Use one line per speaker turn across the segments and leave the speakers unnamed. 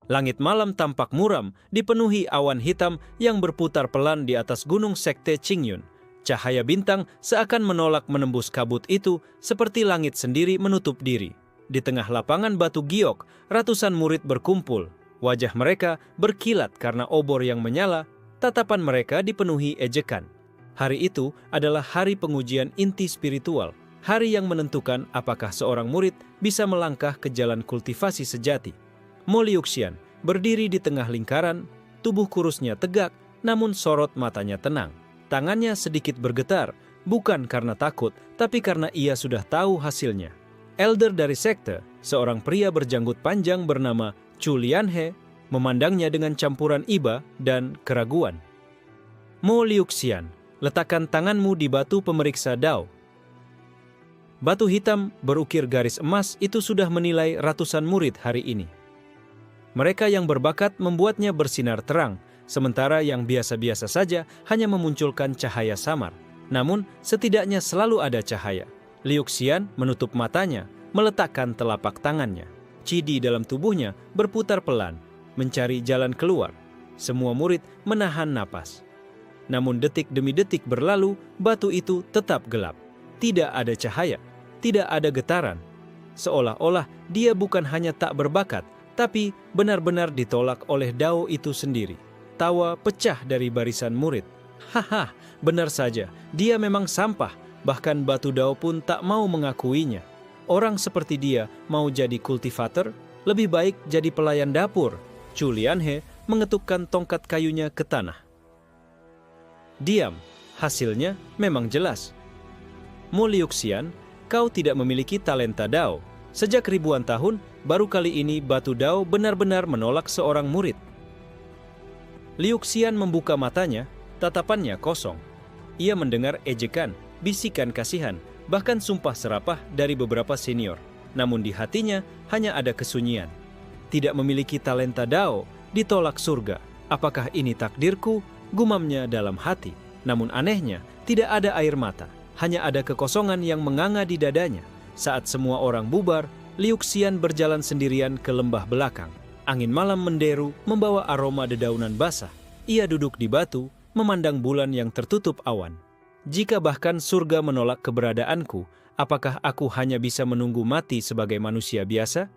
Langit malam tampak muram, dipenuhi awan hitam yang berputar pelan di atas gunung sekte Qingyun. Cahaya bintang seakan menolak menembus kabut itu, seperti langit sendiri menutup diri. Di tengah lapangan batu giok, ratusan murid berkumpul. Wajah mereka berkilat karena obor yang menyala, tatapan mereka dipenuhi ejekan. Hari itu adalah hari pengujian inti spiritual, hari yang menentukan apakah seorang murid bisa melangkah ke jalan kultivasi sejati. Mo Liuxian berdiri di tengah lingkaran, tubuh kurusnya tegak, namun sorot matanya tenang. Tangannya sedikit bergetar, bukan karena takut, tapi karena ia sudah tahu hasilnya. Elder dari sekte, seorang pria berjanggut panjang bernama Chu Lianhe, memandangnya dengan campuran iba dan keraguan. Mo Liuxian, letakkan tanganmu di batu pemeriksa Dao. Batu hitam berukir garis emas itu sudah menilai ratusan murid hari ini. Mereka yang berbakat membuatnya bersinar terang, sementara yang biasa-biasa saja hanya memunculkan cahaya samar. Namun, setidaknya selalu ada cahaya. Liuxian menutup matanya, meletakkan telapak tangannya. Qi di dalam tubuhnya berputar pelan, mencari jalan keluar. Semua murid menahan napas. Namun detik demi detik berlalu, batu itu tetap gelap. Tidak ada cahaya, tidak ada getaran. Seolah-olah dia bukan hanya tak berbakat, tapi benar-benar ditolak oleh Dao itu sendiri. Tawa pecah dari barisan murid. Haha, benar saja, dia memang sampah, bahkan batu Dao pun tak mau mengakuinya. Orang seperti dia mau jadi kultivator, lebih baik jadi pelayan dapur. Chu Lianhe mengetukkan tongkat kayunya ke tanah. Diam, hasilnya memang jelas. Mo Liuxian, kau tidak memiliki talenta Dao. Sejak ribuan tahun, baru kali ini batu Dao benar-benar menolak seorang murid. Liuxian membuka matanya, tatapannya kosong. Ia mendengar ejekan, bisikan kasihan, bahkan sumpah serapah dari beberapa senior. Namun di hatinya hanya ada kesunyian. Tidak memiliki talenta Dao, ditolak surga. Apakah ini takdirku? Gumamnya dalam hati. Namun anehnya, tidak ada air mata. Hanya ada kekosongan yang menganga di dadanya. Saat semua orang bubar, Liuxian berjalan sendirian ke lembah belakang. Angin malam menderu, membawa aroma dedaunan basah. Ia duduk di batu, memandang bulan yang tertutup awan. Jika bahkan surga menolak keberadaanku, apakah aku hanya bisa menunggu mati sebagai manusia biasa?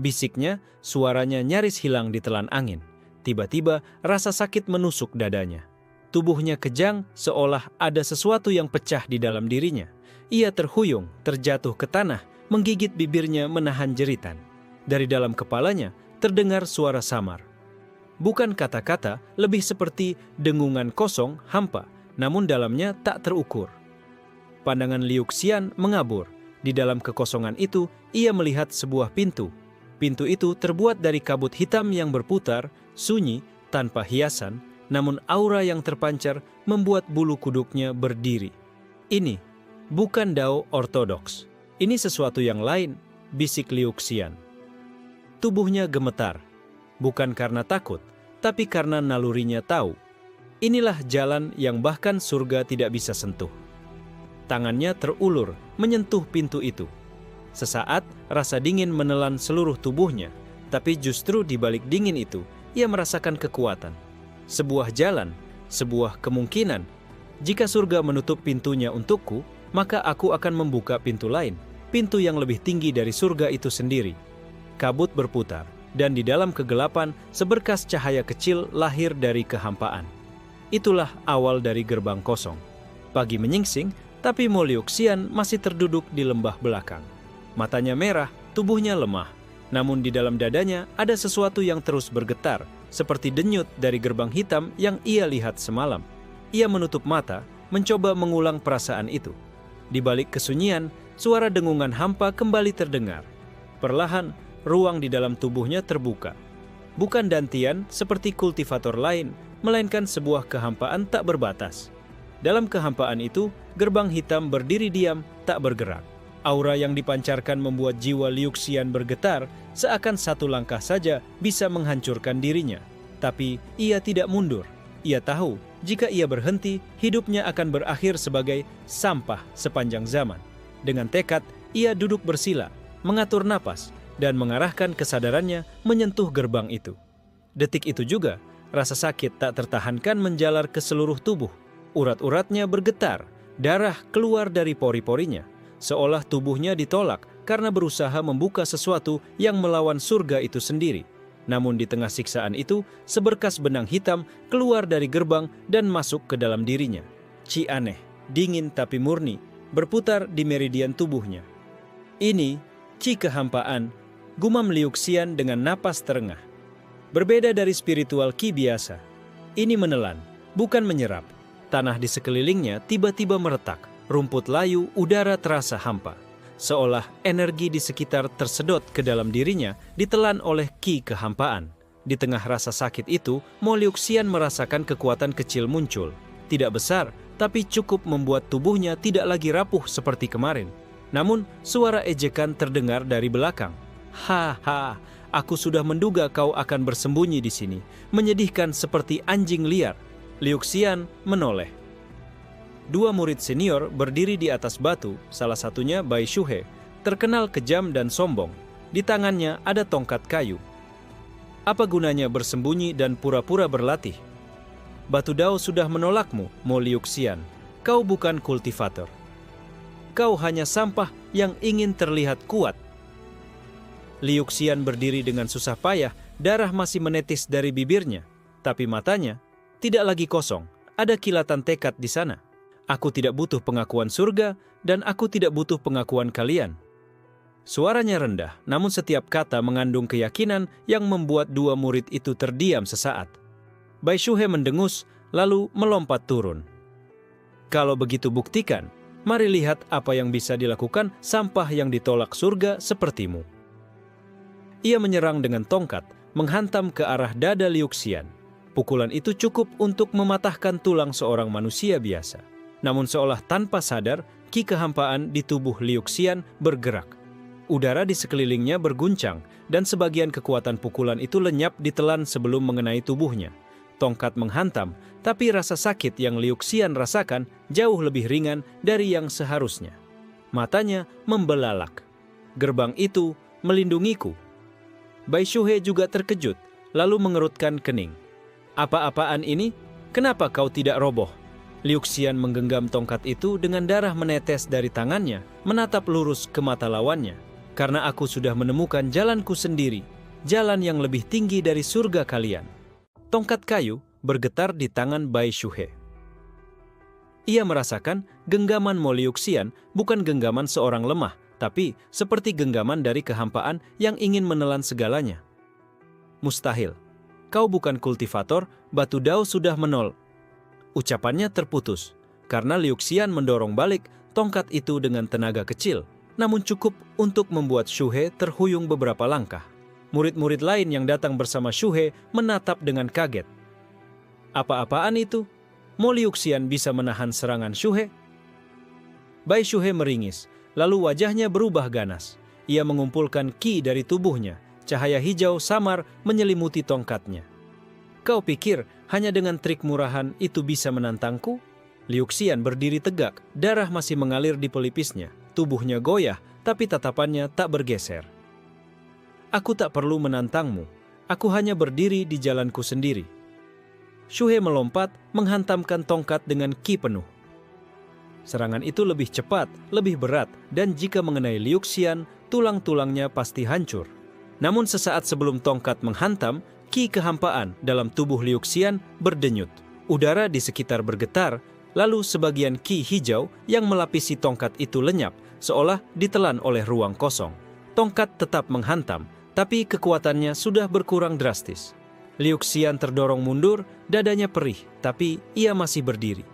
Bisiknya, suaranya nyaris hilang di telan angin. Tiba-tiba, rasa sakit menusuk dadanya. Tubuhnya kejang, seolah ada sesuatu yang pecah di dalam dirinya. Ia terhuyung, terjatuh ke tanah, menggigit bibirnya menahan jeritan. Dari dalam kepalanya, terdengar suara samar. Bukan kata-kata, lebih seperti dengungan kosong, hampa, namun dalamnya tak terukur. Pandangan Liuxian mengabur. Di dalam kekosongan itu, ia melihat sebuah pintu. Pintu itu terbuat dari kabut hitam yang berputar, sunyi, tanpa hiasan, namun aura yang terpancar membuat bulu kuduknya berdiri. Ini bukan Dao ortodoks. Ini sesuatu yang lain, bisik Liuxian. Tubuhnya gemetar, bukan karena takut, tapi karena nalurinya tahu. Inilah jalan yang bahkan surga tidak bisa sentuh. Tangannya terulur, menyentuh pintu itu. Sesaat, rasa dingin menelan seluruh tubuhnya, tapi justru di balik dingin itu, ia merasakan kekuatan. Sebuah jalan, sebuah kemungkinan. Jika surga menutup pintunya untukku, maka aku akan membuka pintu lain, pintu yang lebih tinggi dari surga itu sendiri. Kabut berputar, dan di dalam kegelapan, seberkas cahaya kecil lahir dari kehampaan. Itulah awal dari gerbang kosong. Pagi menyingsing, tapi Mo Liuxian masih terduduk di lembah belakang. Matanya merah, tubuhnya lemah. Namun di dalam dadanya ada sesuatu yang terus bergetar, seperti denyut dari gerbang hitam yang ia lihat semalam. Ia menutup mata, mencoba mengulang perasaan itu. Di balik kesunyian, suara dengungan hampa kembali terdengar. Perlahan, ruang di dalam tubuhnya terbuka. Bukan dantian seperti kultivator lain, melainkan sebuah kehampaan tak berbatas. Dalam kehampaan itu, gerbang hitam berdiri diam, tak bergerak. Aura yang dipancarkan membuat jiwa Liuxian bergetar, seakan satu langkah saja bisa menghancurkan dirinya. Tapi ia tidak mundur. Ia tahu, jika ia berhenti, hidupnya akan berakhir sebagai sampah sepanjang zaman. Dengan tekad, ia duduk bersila, mengatur napas, dan mengarahkan kesadarannya menyentuh gerbang itu. Detik itu juga, rasa sakit tak tertahankan menjalar ke seluruh tubuh. Urat-uratnya bergetar, darah keluar dari pori-porinya, seolah tubuhnya ditolak karena berusaha membuka sesuatu yang melawan surga itu sendiri. Namun di tengah siksaan itu, seberkas benang hitam keluar dari gerbang dan masuk ke dalam dirinya. Qi aneh, dingin tapi murni, berputar di meridian tubuhnya. Ini qi kehampaan, gumam Liu Xian dengan napas terengah. Berbeda dari spiritual qi biasa, ini menelan, bukan menyerap. Tanah di sekelilingnya tiba-tiba meretak, rumput layu, udara terasa hampa. Seolah energi di sekitar tersedot ke dalam dirinya ditelan oleh qi kehampaan. Di tengah rasa sakit itu, Mo Liu Xian merasakan kekuatan kecil muncul. Tidak besar, tapi cukup membuat tubuhnya tidak lagi rapuh seperti kemarin. Namun, suara ejekan terdengar dari belakang. "Haha, aku sudah menduga kau akan bersembunyi di sini, menyedihkan seperti anjing liar." Liu Xian menoleh. Dua murid senior berdiri di atas batu, salah satunya Bai Shuhe, terkenal kejam dan sombong. Di tangannya ada tongkat kayu. Apa gunanya bersembunyi dan pura-pura berlatih? Batu Dao sudah menolakmu, Mo Liu Xian. Kau bukan kultivator. Kau hanya sampah yang ingin terlihat kuat. Liu Xian berdiri dengan susah payah, darah masih menetes dari bibirnya. Tapi matanya tidak lagi kosong, ada kilatan tekad di sana. Aku tidak butuh pengakuan surga, dan aku tidak butuh pengakuan kalian. Suaranya rendah, namun setiap kata mengandung keyakinan yang membuat dua murid itu terdiam sesaat. Bai Shuhe mendengus, lalu melompat turun. Kalau begitu buktikan, mari lihat apa yang bisa dilakukan sampah yang ditolak surga sepertimu. Ia menyerang dengan tongkat, menghantam ke arah dada Liu Xian. Pukulan itu cukup untuk mematahkan tulang seorang manusia biasa. Namun seolah tanpa sadar, qi kehampaan di tubuh Liu Xian bergerak. Udara di sekelilingnya berguncang, dan sebagian kekuatan pukulan itu lenyap ditelan sebelum mengenai tubuhnya. Tongkat menghantam, tapi rasa sakit yang Liu Xian rasakan jauh lebih ringan dari yang seharusnya. Matanya membelalak. Gerbang itu melindungiku. Bai Shuhe juga terkejut, lalu mengerutkan kening. Apa-apaan ini? Kenapa kau tidak roboh? Liu Xian menggenggam tongkat itu dengan darah menetes dari tangannya, menatap lurus ke mata lawannya. Karena aku sudah menemukan jalanku sendiri, jalan yang lebih tinggi dari surga kalian. Tongkat kayu bergetar di tangan Bai Shuhe. Ia merasakan genggaman Mo Liu Xian bukan genggaman seorang lemah, tapi seperti genggaman dari kehampaan yang ingin menelan segalanya. Mustahil. Kau bukan kultivator, Batu Dao sudah menol. Ucapannya terputus, karena Liu Xian mendorong balik tongkat itu dengan tenaga kecil, namun cukup untuk membuat Shuhe terhuyung beberapa langkah. Murid-murid lain yang datang bersama Shuhe menatap dengan kaget. Apa-apaan itu? Mo Liu Xian bisa menahan serangan Shuhe? Bai Shuhe meringis, lalu wajahnya berubah ganas. Ia mengumpulkan qi dari tubuhnya. Cahaya hijau samar menyelimuti tongkatnya. Kau pikir hanya dengan trik murahan itu bisa menantangku? Liu Xian berdiri tegak, darah masih mengalir di pelipisnya. Tubuhnya goyah, tapi tatapannya tak bergeser. Aku tak perlu menantangmu. Aku hanya berdiri di jalanku sendiri. Shuhe melompat, menghantamkan tongkat dengan qi penuh. Serangan itu lebih cepat, lebih berat, dan jika mengenai Liu Xian, tulang-tulangnya pasti hancur. Namun sesaat sebelum tongkat menghantam, qi kehampaan dalam tubuh Liu Xian berdenyut. Udara di sekitar bergetar, lalu sebagian qi hijau yang melapisi tongkat itu lenyap, seolah ditelan oleh ruang kosong. Tongkat tetap menghantam, tapi kekuatannya sudah berkurang drastis. Liu Xian terdorong mundur, dadanya perih, tapi ia masih berdiri.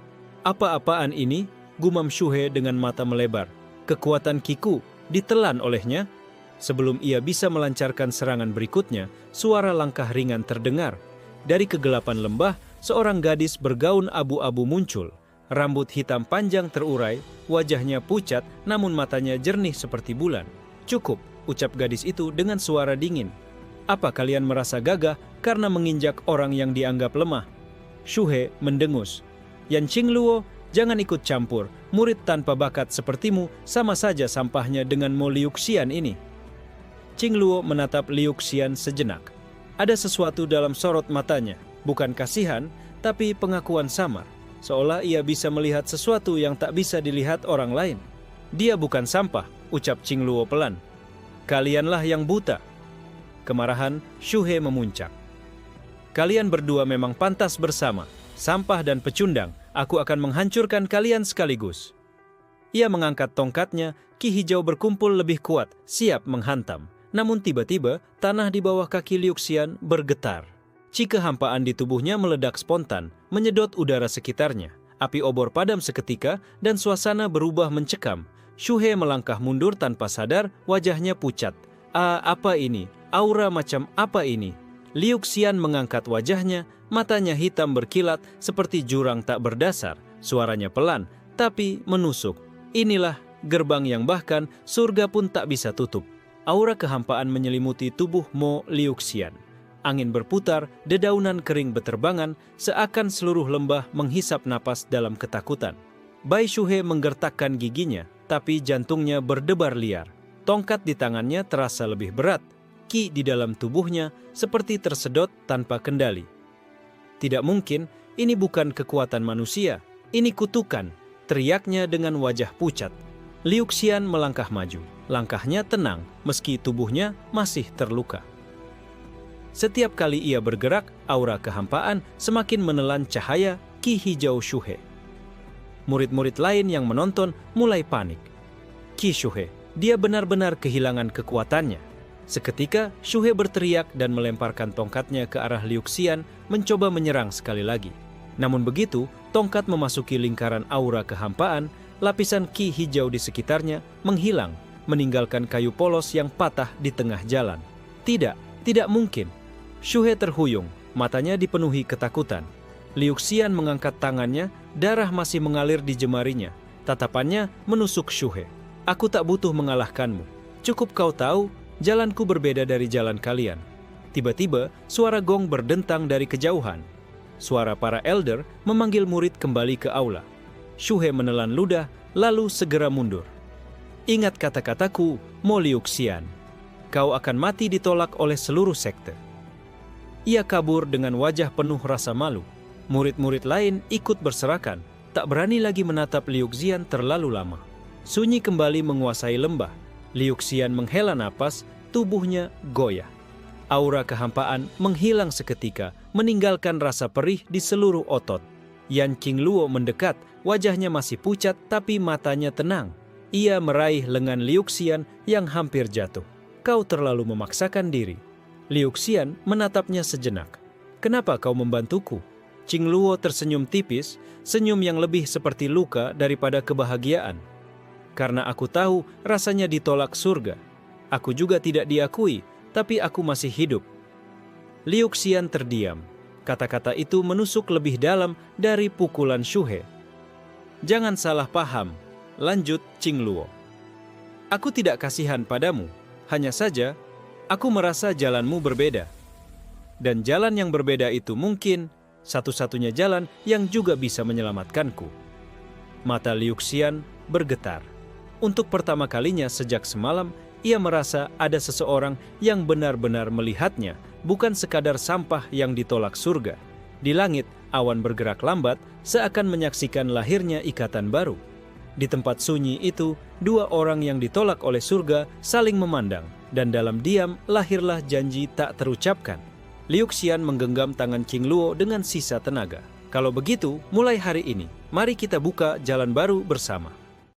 Apa-apaan ini? Gumam Shuhe dengan mata melebar. Kekuatan Qi-ku ditelan olehnya. Sebelum ia bisa melancarkan serangan berikutnya, suara langkah ringan terdengar. Dari kegelapan lembah, seorang gadis bergaun abu-abu muncul. Rambut hitam panjang terurai, wajahnya pucat, namun matanya jernih seperti bulan. Cukup, ucap gadis itu dengan suara dingin. Apa kalian merasa gagah karena menginjak orang yang dianggap lemah? Shuhe mendengus. Yan Qingluo, jangan ikut campur. Murid tanpa bakat sepertimu sama saja sampahnya dengan Mo Liu Xian ini. Qingluo menatap Liu Xian sejenak. Ada sesuatu dalam sorot matanya, bukan kasihan, tapi pengakuan samar. Seolah ia bisa melihat sesuatu yang tak bisa dilihat orang lain. Dia bukan sampah, ucap Qingluo pelan. Kalianlah yang buta. Kemarahan Shu He memuncak. Kalian berdua memang pantas bersama. Sampah dan pecundang, aku akan menghancurkan kalian sekaligus. Ia mengangkat tongkatnya, ki hijau berkumpul lebih kuat, siap menghantam. Namun tiba-tiba, tanah di bawah kaki Liu Xian bergetar. Ci kehampaan di tubuhnya meledak spontan, menyedot udara sekitarnya. Api obor padam seketika dan suasana berubah mencekam. Shu He melangkah mundur tanpa sadar, wajahnya pucat. Apa ini? Aura macam apa ini? Liu Xian mengangkat wajahnya, matanya hitam berkilat seperti jurang tak berdasar. Suaranya pelan, tapi menusuk. Inilah gerbang yang bahkan surga pun tak bisa tutup. Aura kehampaan menyelimuti tubuh Mo Liu Xian. Angin berputar, dedaunan kering beterbangan, seakan seluruh lembah menghisap napas dalam ketakutan. Bai Shu He menggertakkan giginya, tapi jantungnya berdebar liar. Tongkat di tangannya terasa lebih berat. Ki di dalam tubuhnya seperti tersedot tanpa kendali. Tidak mungkin, ini bukan kekuatan manusia. Ini kutukan, teriaknya dengan wajah pucat. Liu Xian melangkah maju. Langkahnya tenang, meski tubuhnya masih terluka. Setiap kali ia bergerak, aura kehampaan semakin menelan cahaya ki hijau Shu He. Murid-murid lain yang menonton mulai panik. Ki Shu He, dia benar-benar kehilangan kekuatannya. Seketika, Shu He berteriak dan melemparkan tongkatnya ke arah Liu Xian, mencoba menyerang sekali lagi. Namun begitu, tongkat memasuki lingkaran aura kehampaan, lapisan ki hijau di sekitarnya menghilang, meninggalkan kayu polos yang patah di tengah jalan. Tidak mungkin. Shu He terhuyung, matanya dipenuhi ketakutan. Liu Xian mengangkat tangannya, darah masih mengalir di jemarinya. Tatapannya menusuk Shu He. Aku tak butuh mengalahkanmu. Cukup kau tahu, jalanku berbeda dari jalan kalian. Tiba-tiba, suara gong berdentang dari kejauhan. Suara para elder memanggil murid kembali ke aula. Shu He menelan ludah, lalu segera mundur. Ingat kata-kataku, Mo Liu Xian. Kau akan mati ditolak oleh seluruh sekte. Ia kabur dengan wajah penuh rasa malu. Murid-murid lain ikut berserakan, tak berani lagi menatap Liu Xian terlalu lama. Sunyi kembali menguasai lembah. Liu Xian menghela napas, tubuhnya goyah. Aura kehampaan menghilang seketika, meninggalkan rasa perih di seluruh otot. Yan Qingluo mendekat, wajahnya masih pucat tapi matanya tenang. Ia meraih lengan Liu Xian yang hampir jatuh. Kau terlalu memaksakan diri. Liu Xian menatapnya sejenak. Kenapa kau membantuku? Qingluo tersenyum tipis, senyum yang lebih seperti luka daripada kebahagiaan. Karena aku tahu rasanya ditolak surga. Aku juga tidak diakui, tapi aku masih hidup. Liu Xian terdiam. Kata-kata itu menusuk lebih dalam dari pukulan Shu He. Jangan salah paham, lanjut Qingluo. Aku tidak kasihan padamu, hanya saja aku merasa jalanmu berbeda. Dan jalan yang berbeda itu mungkin satu-satunya jalan yang juga bisa menyelamatkanku. Mata Liu Xian bergetar. Untuk pertama kalinya sejak semalam, ia merasa ada seseorang yang benar-benar melihatnya, bukan sekadar sampah yang ditolak surga. Di langit, awan bergerak lambat, seakan menyaksikan lahirnya ikatan baru. Di tempat sunyi itu, dua orang yang ditolak oleh surga saling memandang, dan dalam diam lahirlah janji tak terucapkan. Liu Xian menggenggam tangan Qingluo dengan sisa tenaga. Kalau begitu, mulai hari ini, mari kita buka jalan baru bersama.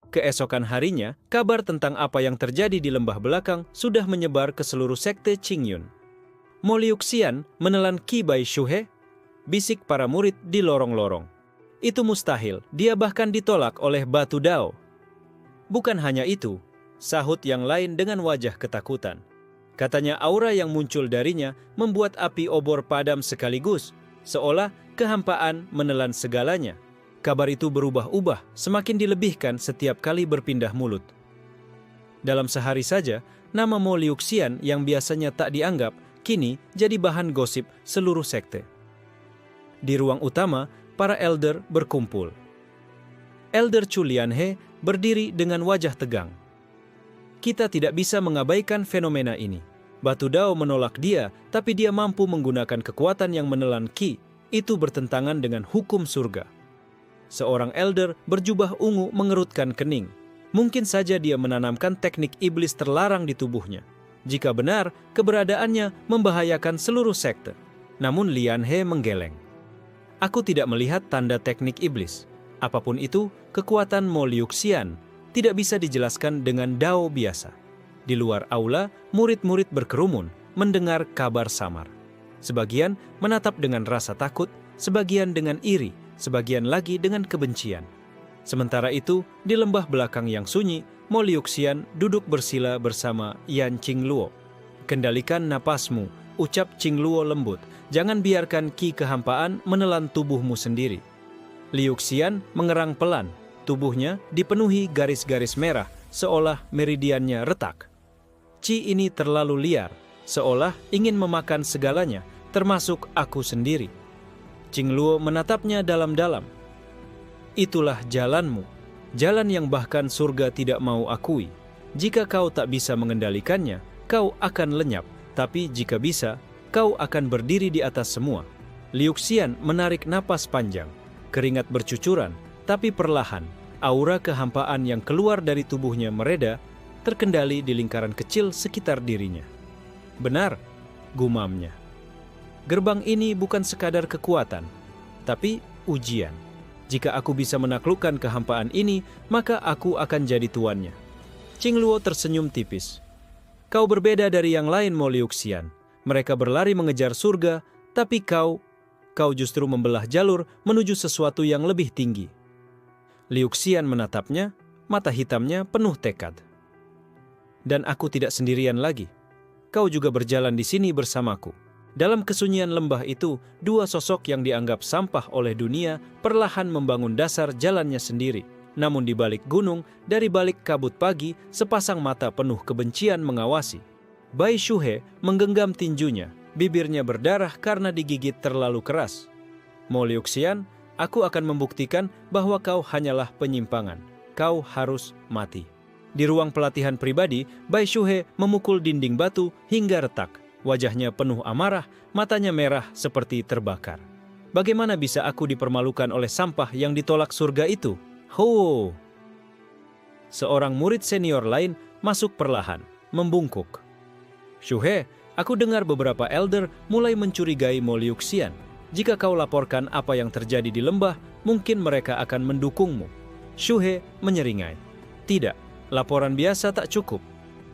Keesokan harinya, kabar tentang apa yang terjadi di lembah belakang sudah menyebar ke seluruh sekte Qingyun. Mo Liu Xian menelan Ki Bai Shu He, bisik para murid di lorong-lorong. Itu mustahil, dia bahkan ditolak oleh Batu Dao. Bukan hanya itu, sahut yang lain dengan wajah ketakutan. Katanya aura yang muncul darinya membuat api obor padam sekaligus, seolah kehampaan menelan segalanya. Kabar itu berubah-ubah, semakin dilebihkan setiap kali berpindah mulut. Dalam sehari saja, nama Mo Liu Xian yang biasanya tak dianggap, kini jadi bahan gosip seluruh sekte. Di ruang utama, para elder berkumpul. Elder Chu Lianhe berdiri dengan wajah tegang. Kita tidak bisa mengabaikan fenomena ini. Batu Dao menolak dia, tapi dia mampu menggunakan kekuatan yang menelan Qi. Itu bertentangan dengan hukum surga. Seorang elder berjubah ungu mengerutkan kening. Mungkin saja dia menanamkan teknik iblis terlarang di tubuhnya. Jika benar, keberadaannya membahayakan seluruh sekte. Namun Lian He menggeleng. Aku tidak melihat tanda teknik iblis. Apapun itu, kekuatan Mo Liuxian tidak bisa dijelaskan dengan Dao biasa. Di luar aula, murid-murid berkerumun mendengar kabar samar. Sebagian menatap dengan rasa takut, sebagian dengan iri, sebagian lagi dengan kebencian. Sementara itu, di lembah belakang yang sunyi, Mo Liuxian duduk bersila bersama Yan Qingluo. Kendalikan napasmu, ucap Qingluo lembut. Jangan biarkan Qi kehampaan menelan tubuhmu sendiri. Liuxian mengerang pelan. Tubuhnya dipenuhi garis-garis merah, seolah meridiannya retak. Qi ini terlalu liar, seolah ingin memakan segalanya, termasuk aku sendiri. Qingluo menatapnya dalam-dalam. Itulah jalanmu. Jalan yang bahkan surga tidak mau akui. Jika kau tak bisa mengendalikannya, kau akan lenyap. Tapi jika bisa, kau akan berdiri di atas semua. Liuxian menarik napas panjang. Keringat bercucuran, tapi perlahan. Aura kehampaan yang keluar dari tubuhnya mereda, terkendali di lingkaran kecil sekitar dirinya. Benar, gumamnya. Gerbang ini bukan sekadar kekuatan, tapi ujian. Jika aku bisa menaklukkan kehampaan ini, maka aku akan jadi tuannya. Qingluo tersenyum tipis. Kau berbeda dari yang lain, Mo Liuxian. Mereka berlari mengejar surga, tapi kau justru membelah jalur menuju sesuatu yang lebih tinggi. Liuxian menatapnya, mata hitamnya penuh tekad. Dan aku tidak sendirian lagi. Kau juga berjalan di sini bersamaku. Dalam kesunyian lembah itu, dua sosok yang dianggap sampah oleh dunia perlahan membangun dasar jalannya sendiri. Namun di balik gunung, dari balik kabut pagi, sepasang mata penuh kebencian mengawasi. Bai Shuhe menggenggam tinjunya, bibirnya berdarah karena digigit terlalu keras. Mo Liuxian, aku akan membuktikan bahwa kau hanyalah penyimpangan. Kau harus mati. Di ruang pelatihan pribadi, Bai Shuhe memukul dinding batu hingga retak. Wajahnya penuh amarah, matanya merah seperti terbakar. Bagaimana bisa aku dipermalukan oleh sampah yang ditolak surga itu? Ho! Seorang murid senior lain masuk perlahan, membungkuk. Shuhe, aku dengar beberapa elder mulai mencurigai Mo Liuxian. Jika kau laporkan apa yang terjadi di lembah, mungkin mereka akan mendukungmu. Shuhe menyeringai. Tidak, laporan biasa tak cukup.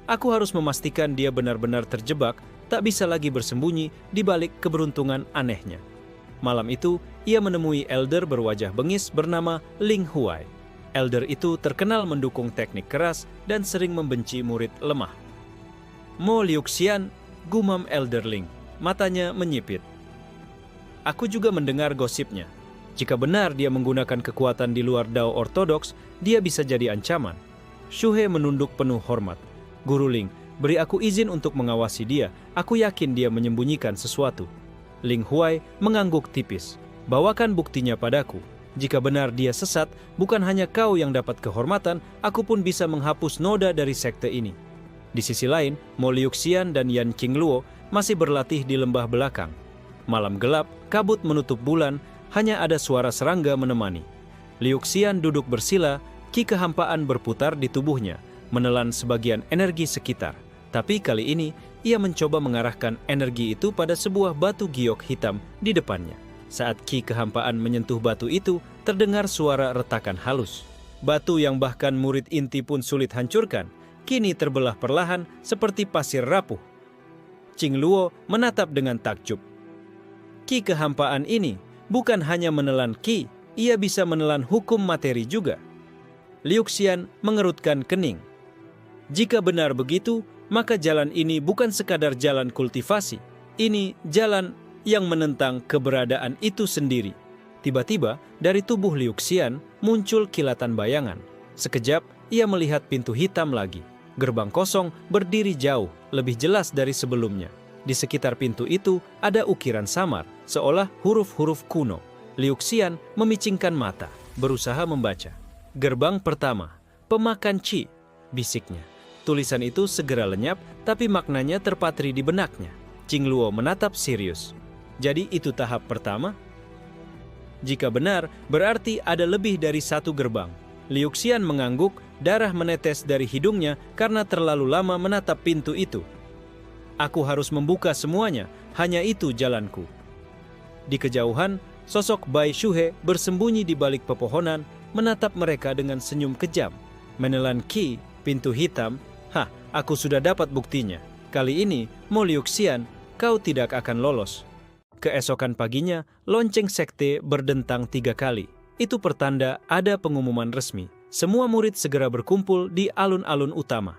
Aku harus memastikan dia benar-benar terjebak, tak bisa lagi bersembunyi di balik keberuntungan anehnya. Malam itu, ia menemui elder berwajah bengis bernama Ling Huai. Elder itu terkenal mendukung teknik keras dan sering membenci murid lemah. Mo Liuxian, gumam elder Ling, matanya menyipit. Aku juga mendengar gosipnya. Jika benar dia menggunakan kekuatan di luar Dao ortodoks, dia bisa jadi ancaman. Shuhe menunduk penuh hormat. Guru Ling, beri aku izin untuk mengawasi dia. Aku yakin dia menyembunyikan sesuatu. Ling Huai mengangguk tipis. Bawakan buktinya padaku. Jika benar dia sesat, bukan hanya kau yang dapat kehormatan, aku pun bisa menghapus noda dari sekte ini. Di sisi lain, Mo Liuxian dan Yan Qingluo masih berlatih di lembah belakang. Malam gelap, kabut menutup bulan, hanya ada suara serangga menemani. Liuxian duduk bersila, Qi kehampaan berputar di tubuhnya, menelan sebagian energi sekitar. Tapi kali ini, ia mencoba mengarahkan energi itu pada sebuah batu giok hitam di depannya. Saat Qi kehampaan menyentuh batu itu, terdengar suara retakan halus. Batu yang bahkan murid inti pun sulit hancurkan, kini terbelah perlahan seperti pasir rapuh. Qingluo menatap dengan takjub. Qi kehampaan ini bukan hanya menelan Qi, ia bisa menelan hukum materi juga. Liuxian mengerutkan kening. Jika benar begitu, maka jalan ini bukan sekadar jalan kultivasi. Ini jalan yang menentang keberadaan itu sendiri. Tiba-tiba, dari tubuh Liuxian muncul kilatan bayangan. Sekejap, ia melihat pintu hitam lagi. Gerbang kosong berdiri jauh, lebih jelas dari sebelumnya. Di sekitar pintu itu ada ukiran samar, seolah huruf-huruf kuno. Liuxian memicingkan mata, berusaha membaca. Gerbang pertama, pemakan Qi, bisiknya. Tulisan itu segera lenyap, tapi maknanya terpatri di benaknya. Qingluo menatap serius. Jadi itu tahap pertama? Jika benar, berarti ada lebih dari satu gerbang. Liu Xian mengangguk, darah menetes dari hidungnya karena terlalu lama menatap pintu itu. Aku harus membuka semuanya, hanya itu jalanku. Di kejauhan, sosok Bai Shuhe bersembunyi di balik pepohonan, menatap mereka dengan senyum kejam. Menelan Qi, pintu hitam, aku sudah dapat buktinya. Kali ini, Mo Liu Xian, kau tidak akan lolos. Keesokan paginya, lonceng sekte berdentang 3 kali. Itu pertanda ada pengumuman resmi. Semua murid segera berkumpul di alun-alun utama.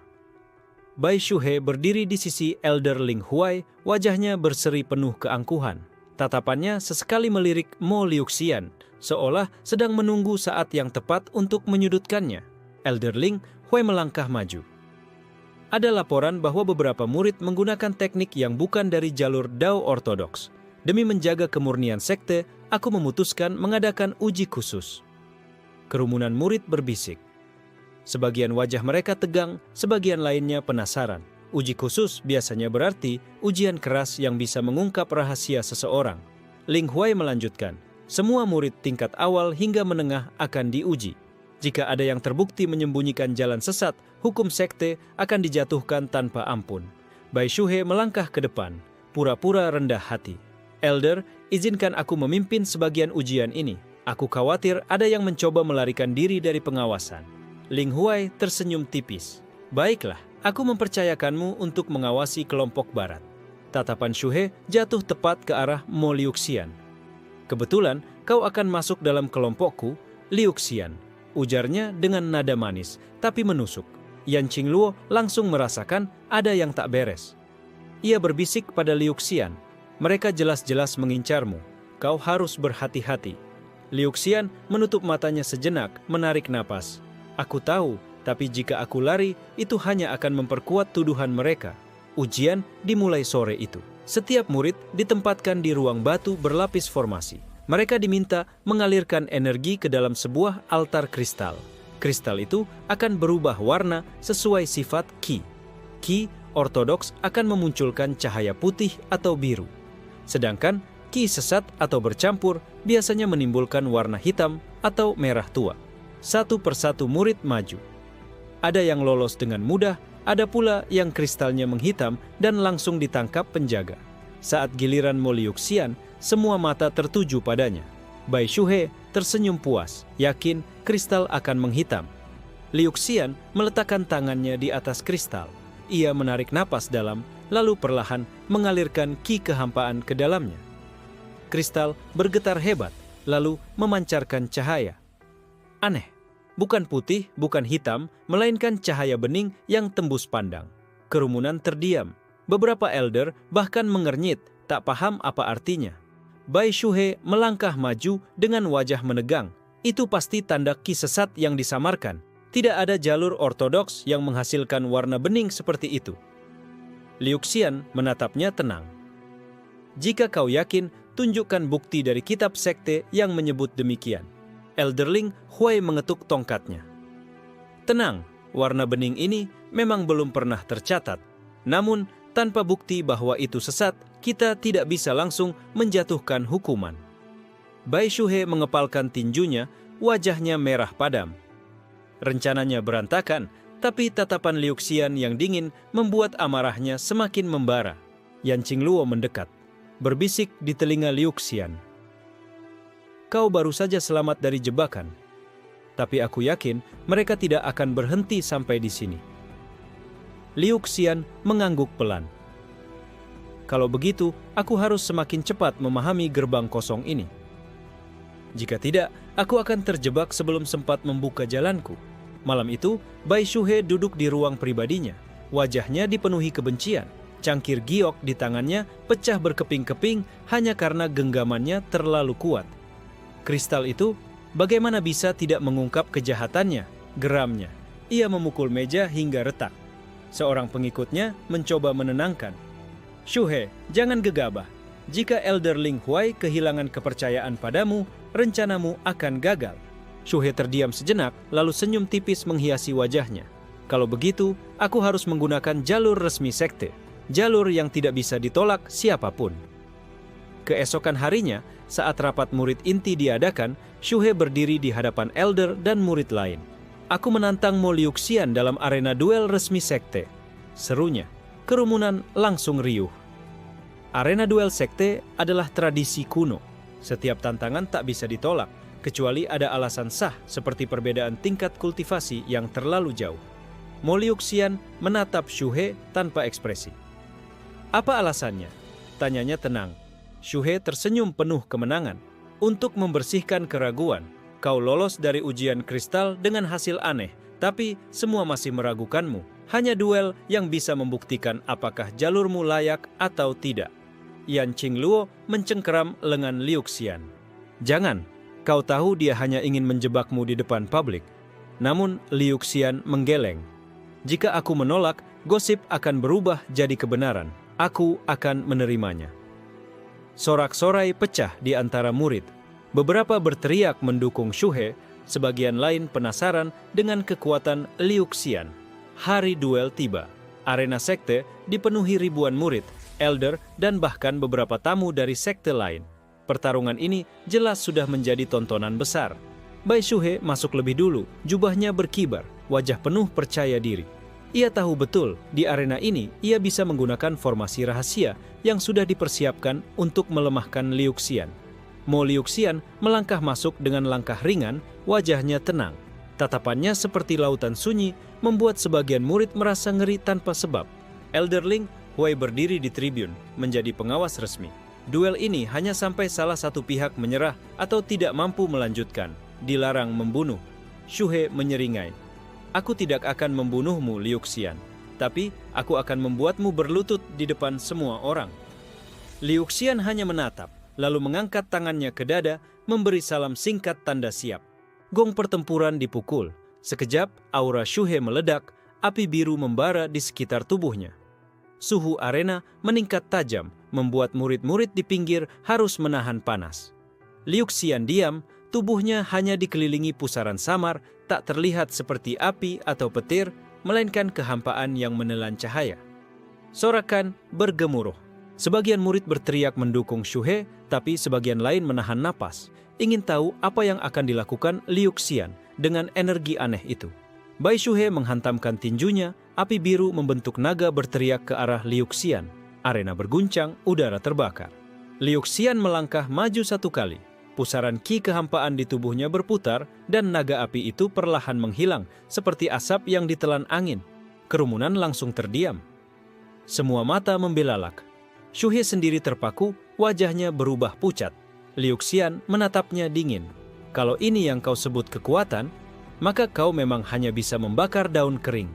Bai Shuhe berdiri di sisi Elder Ling Huai, wajahnya berseri penuh keangkuhan. Tatapannya sesekali melirik Mo Liu Xian, seolah sedang menunggu saat yang tepat untuk menyudutkannya. Elder Ling Huai melangkah maju. Ada laporan bahwa beberapa murid menggunakan teknik yang bukan dari jalur Dao Ortodoks. Demi menjaga kemurnian sekte, aku memutuskan mengadakan uji khusus. Kerumunan murid berbisik. Sebagian wajah mereka tegang, sebagian lainnya penasaran. Uji khusus biasanya berarti ujian keras yang bisa mengungkap rahasia seseorang. Ling Huai melanjutkan, semua murid tingkat awal hingga menengah akan diuji. Jika ada yang terbukti menyembunyikan jalan sesat, hukum sekte akan dijatuhkan tanpa ampun. Bai Shuhe melangkah ke depan, pura-pura rendah hati. Elder, izinkan aku memimpin sebagian ujian ini. Aku khawatir ada yang mencoba melarikan diri dari pengawasan. Ling Huai tersenyum tipis. Baiklah, aku mempercayakanmu untuk mengawasi kelompok barat. Tatapan Shuhe jatuh tepat ke arah Mo Liu Xian. Kebetulan, kau akan masuk dalam kelompokku, Liu Xian. Ujarnya dengan nada manis, tapi menusuk. Yan Qingluo langsung merasakan ada yang tak beres. Ia berbisik pada Liu Xian, mereka jelas-jelas mengincarmu. Kau harus berhati-hati. Liu Xian menutup matanya sejenak, menarik napas. Aku tahu, tapi jika aku lari, itu hanya akan memperkuat tuduhan mereka. Ujian dimulai sore itu. Setiap murid ditempatkan di ruang batu berlapis formasi. Mereka diminta mengalirkan energi ke dalam sebuah altar kristal. Kristal itu akan berubah warna sesuai sifat Qi. Qi ortodoks akan memunculkan cahaya putih atau biru. Sedangkan Qi sesat atau bercampur biasanya menimbulkan warna hitam atau merah tua. Satu persatu murid maju. Ada yang lolos dengan mudah, ada pula yang kristalnya menghitam dan langsung ditangkap penjaga. Saat giliran Mo Liu Xian, semua mata tertuju padanya. Bai Shuhe tersenyum puas, yakin kristal akan menghitam. Liu Xian meletakkan tangannya di atas kristal. Ia menarik napas dalam, lalu perlahan mengalirkan Qi kehampaan ke dalamnya. Kristal bergetar hebat, lalu memancarkan cahaya. Aneh, bukan putih, bukan hitam, melainkan cahaya bening yang tembus pandang. Kerumunan terdiam. Beberapa elder bahkan mengernyit, tak paham apa artinya. Bai Shuhe melangkah maju dengan wajah menegang. Itu pasti tanda Qi sesat yang disamarkan. Tidak ada jalur ortodoks yang menghasilkan warna bening seperti itu. Liu Xian menatapnya tenang. Jika kau yakin, tunjukkan bukti dari kitab sekte yang menyebut demikian. Elderling Huai mengetuk tongkatnya. Tenang, warna bening ini memang belum pernah tercatat. Namun, tanpa bukti bahwa itu sesat, kita tidak bisa langsung menjatuhkan hukuman. Bai Shuhe mengepalkan tinjunya, wajahnya merah padam. Rencananya berantakan, tapi tatapan Liu Xian yang dingin membuat amarahnya semakin membara. Yan Qingluo mendekat, berbisik di telinga Liu Xian. Kau baru saja selamat dari jebakan, tapi aku yakin mereka tidak akan berhenti sampai di sini. Liu Xian mengangguk pelan. Kalau begitu, aku harus semakin cepat memahami gerbang kosong ini. Jika tidak, aku akan terjebak sebelum sempat membuka jalanku. Malam itu, Bai Shuhe duduk di ruang pribadinya. Wajahnya dipenuhi kebencian. Cangkir giok di tangannya pecah berkeping-keping hanya karena genggamannya terlalu kuat. Kristal itu, bagaimana bisa tidak mengungkap kejahatannya, geramnya. Ia memukul meja hingga retak. Seorang pengikutnya mencoba menenangkan. Shuhe, jangan gegabah. Jika Elder Ling Huai kehilangan kepercayaan padamu, rencanamu akan gagal. Shuhe terdiam sejenak, lalu senyum tipis menghiasi wajahnya. Kalau begitu, aku harus menggunakan jalur resmi sekte. Jalur yang tidak bisa ditolak siapapun. Keesokan harinya, saat rapat murid inti diadakan, Shuhe berdiri di hadapan elder dan murid lain. Aku menantang Mo Liuxian dalam arena duel resmi sekte. Serunya, kerumunan langsung riuh. Arena duel sekte adalah tradisi kuno. Setiap tantangan tak bisa ditolak, kecuali ada alasan sah seperti perbedaan tingkat kultivasi yang terlalu jauh. Mo Liuxian menatap Shuhe tanpa ekspresi. Apa alasannya? Tanyanya tenang. Shuhe tersenyum penuh kemenangan. Untuk membersihkan keraguan, kau lolos dari ujian kristal dengan hasil aneh, tapi semua masih meragukanmu. Hanya duel yang bisa membuktikan apakah jalurmu layak atau tidak. Yan Qingluo mencengkeram lengan Liuxian. Jangan, kau tahu dia hanya ingin menjebakmu di depan publik. Namun Liuxian menggeleng. Jika aku menolak, gosip akan berubah jadi kebenaran. Aku akan menerimanya. Sorak-sorai pecah di antara murid. Beberapa berteriak mendukung Shuhe, sebagian lain penasaran dengan kekuatan Liuxian. Hari duel tiba. Arena sekte dipenuhi ribuan murid, elder, dan bahkan beberapa tamu dari sekte lain. Pertarungan ini jelas sudah menjadi tontonan besar. Bai Shuhe masuk lebih dulu, jubahnya berkibar, wajah penuh percaya diri. Ia tahu betul, di arena ini ia bisa menggunakan formasi rahasia yang sudah dipersiapkan untuk melemahkan Liuxian. Mo Liuxian melangkah masuk dengan langkah ringan, wajahnya tenang. Tatapannya seperti lautan sunyi, membuat sebagian murid merasa ngeri tanpa sebab. Elderling Huai berdiri di tribun, menjadi pengawas resmi. Duel ini hanya sampai salah satu pihak menyerah atau tidak mampu melanjutkan. Dilarang membunuh. Shuhe menyeringai. Aku tidak akan membunuhmu, Liuxian, tapi aku akan membuatmu berlutut di depan semua orang. Liuxian hanya menatap, lalu mengangkat tangannya ke dada, memberi salam singkat tanda siap. Gong pertempuran dipukul. Sekejap, aura Shuhe meledak, api biru membara di sekitar tubuhnya. Suhu arena meningkat tajam, membuat murid-murid di pinggir harus menahan panas. Liuxian diam, tubuhnya hanya dikelilingi pusaran samar, tak terlihat seperti api atau petir, melainkan kehampaan yang menelan cahaya. Sorakan bergemuruh. Sebagian murid berteriak mendukung Shuhe, tapi sebagian lain menahan napas, ingin tahu apa yang akan dilakukan Liuxian dengan energi aneh itu. Bai Shuhe menghantamkan tinjunya, api biru membentuk naga berteriak ke arah Liuxian. Arena berguncang, udara terbakar. Liuxian melangkah maju satu kali. Pusaran ki kehampaan di tubuhnya berputar dan naga api itu perlahan menghilang seperti asap yang ditelan angin. Kerumunan langsung terdiam. Semua mata membelalak. Shuhe sendiri terpaku, wajahnya berubah pucat. Liuxian menatapnya dingin. Kalau ini yang kau sebut kekuatan, maka kau memang hanya bisa membakar daun kering.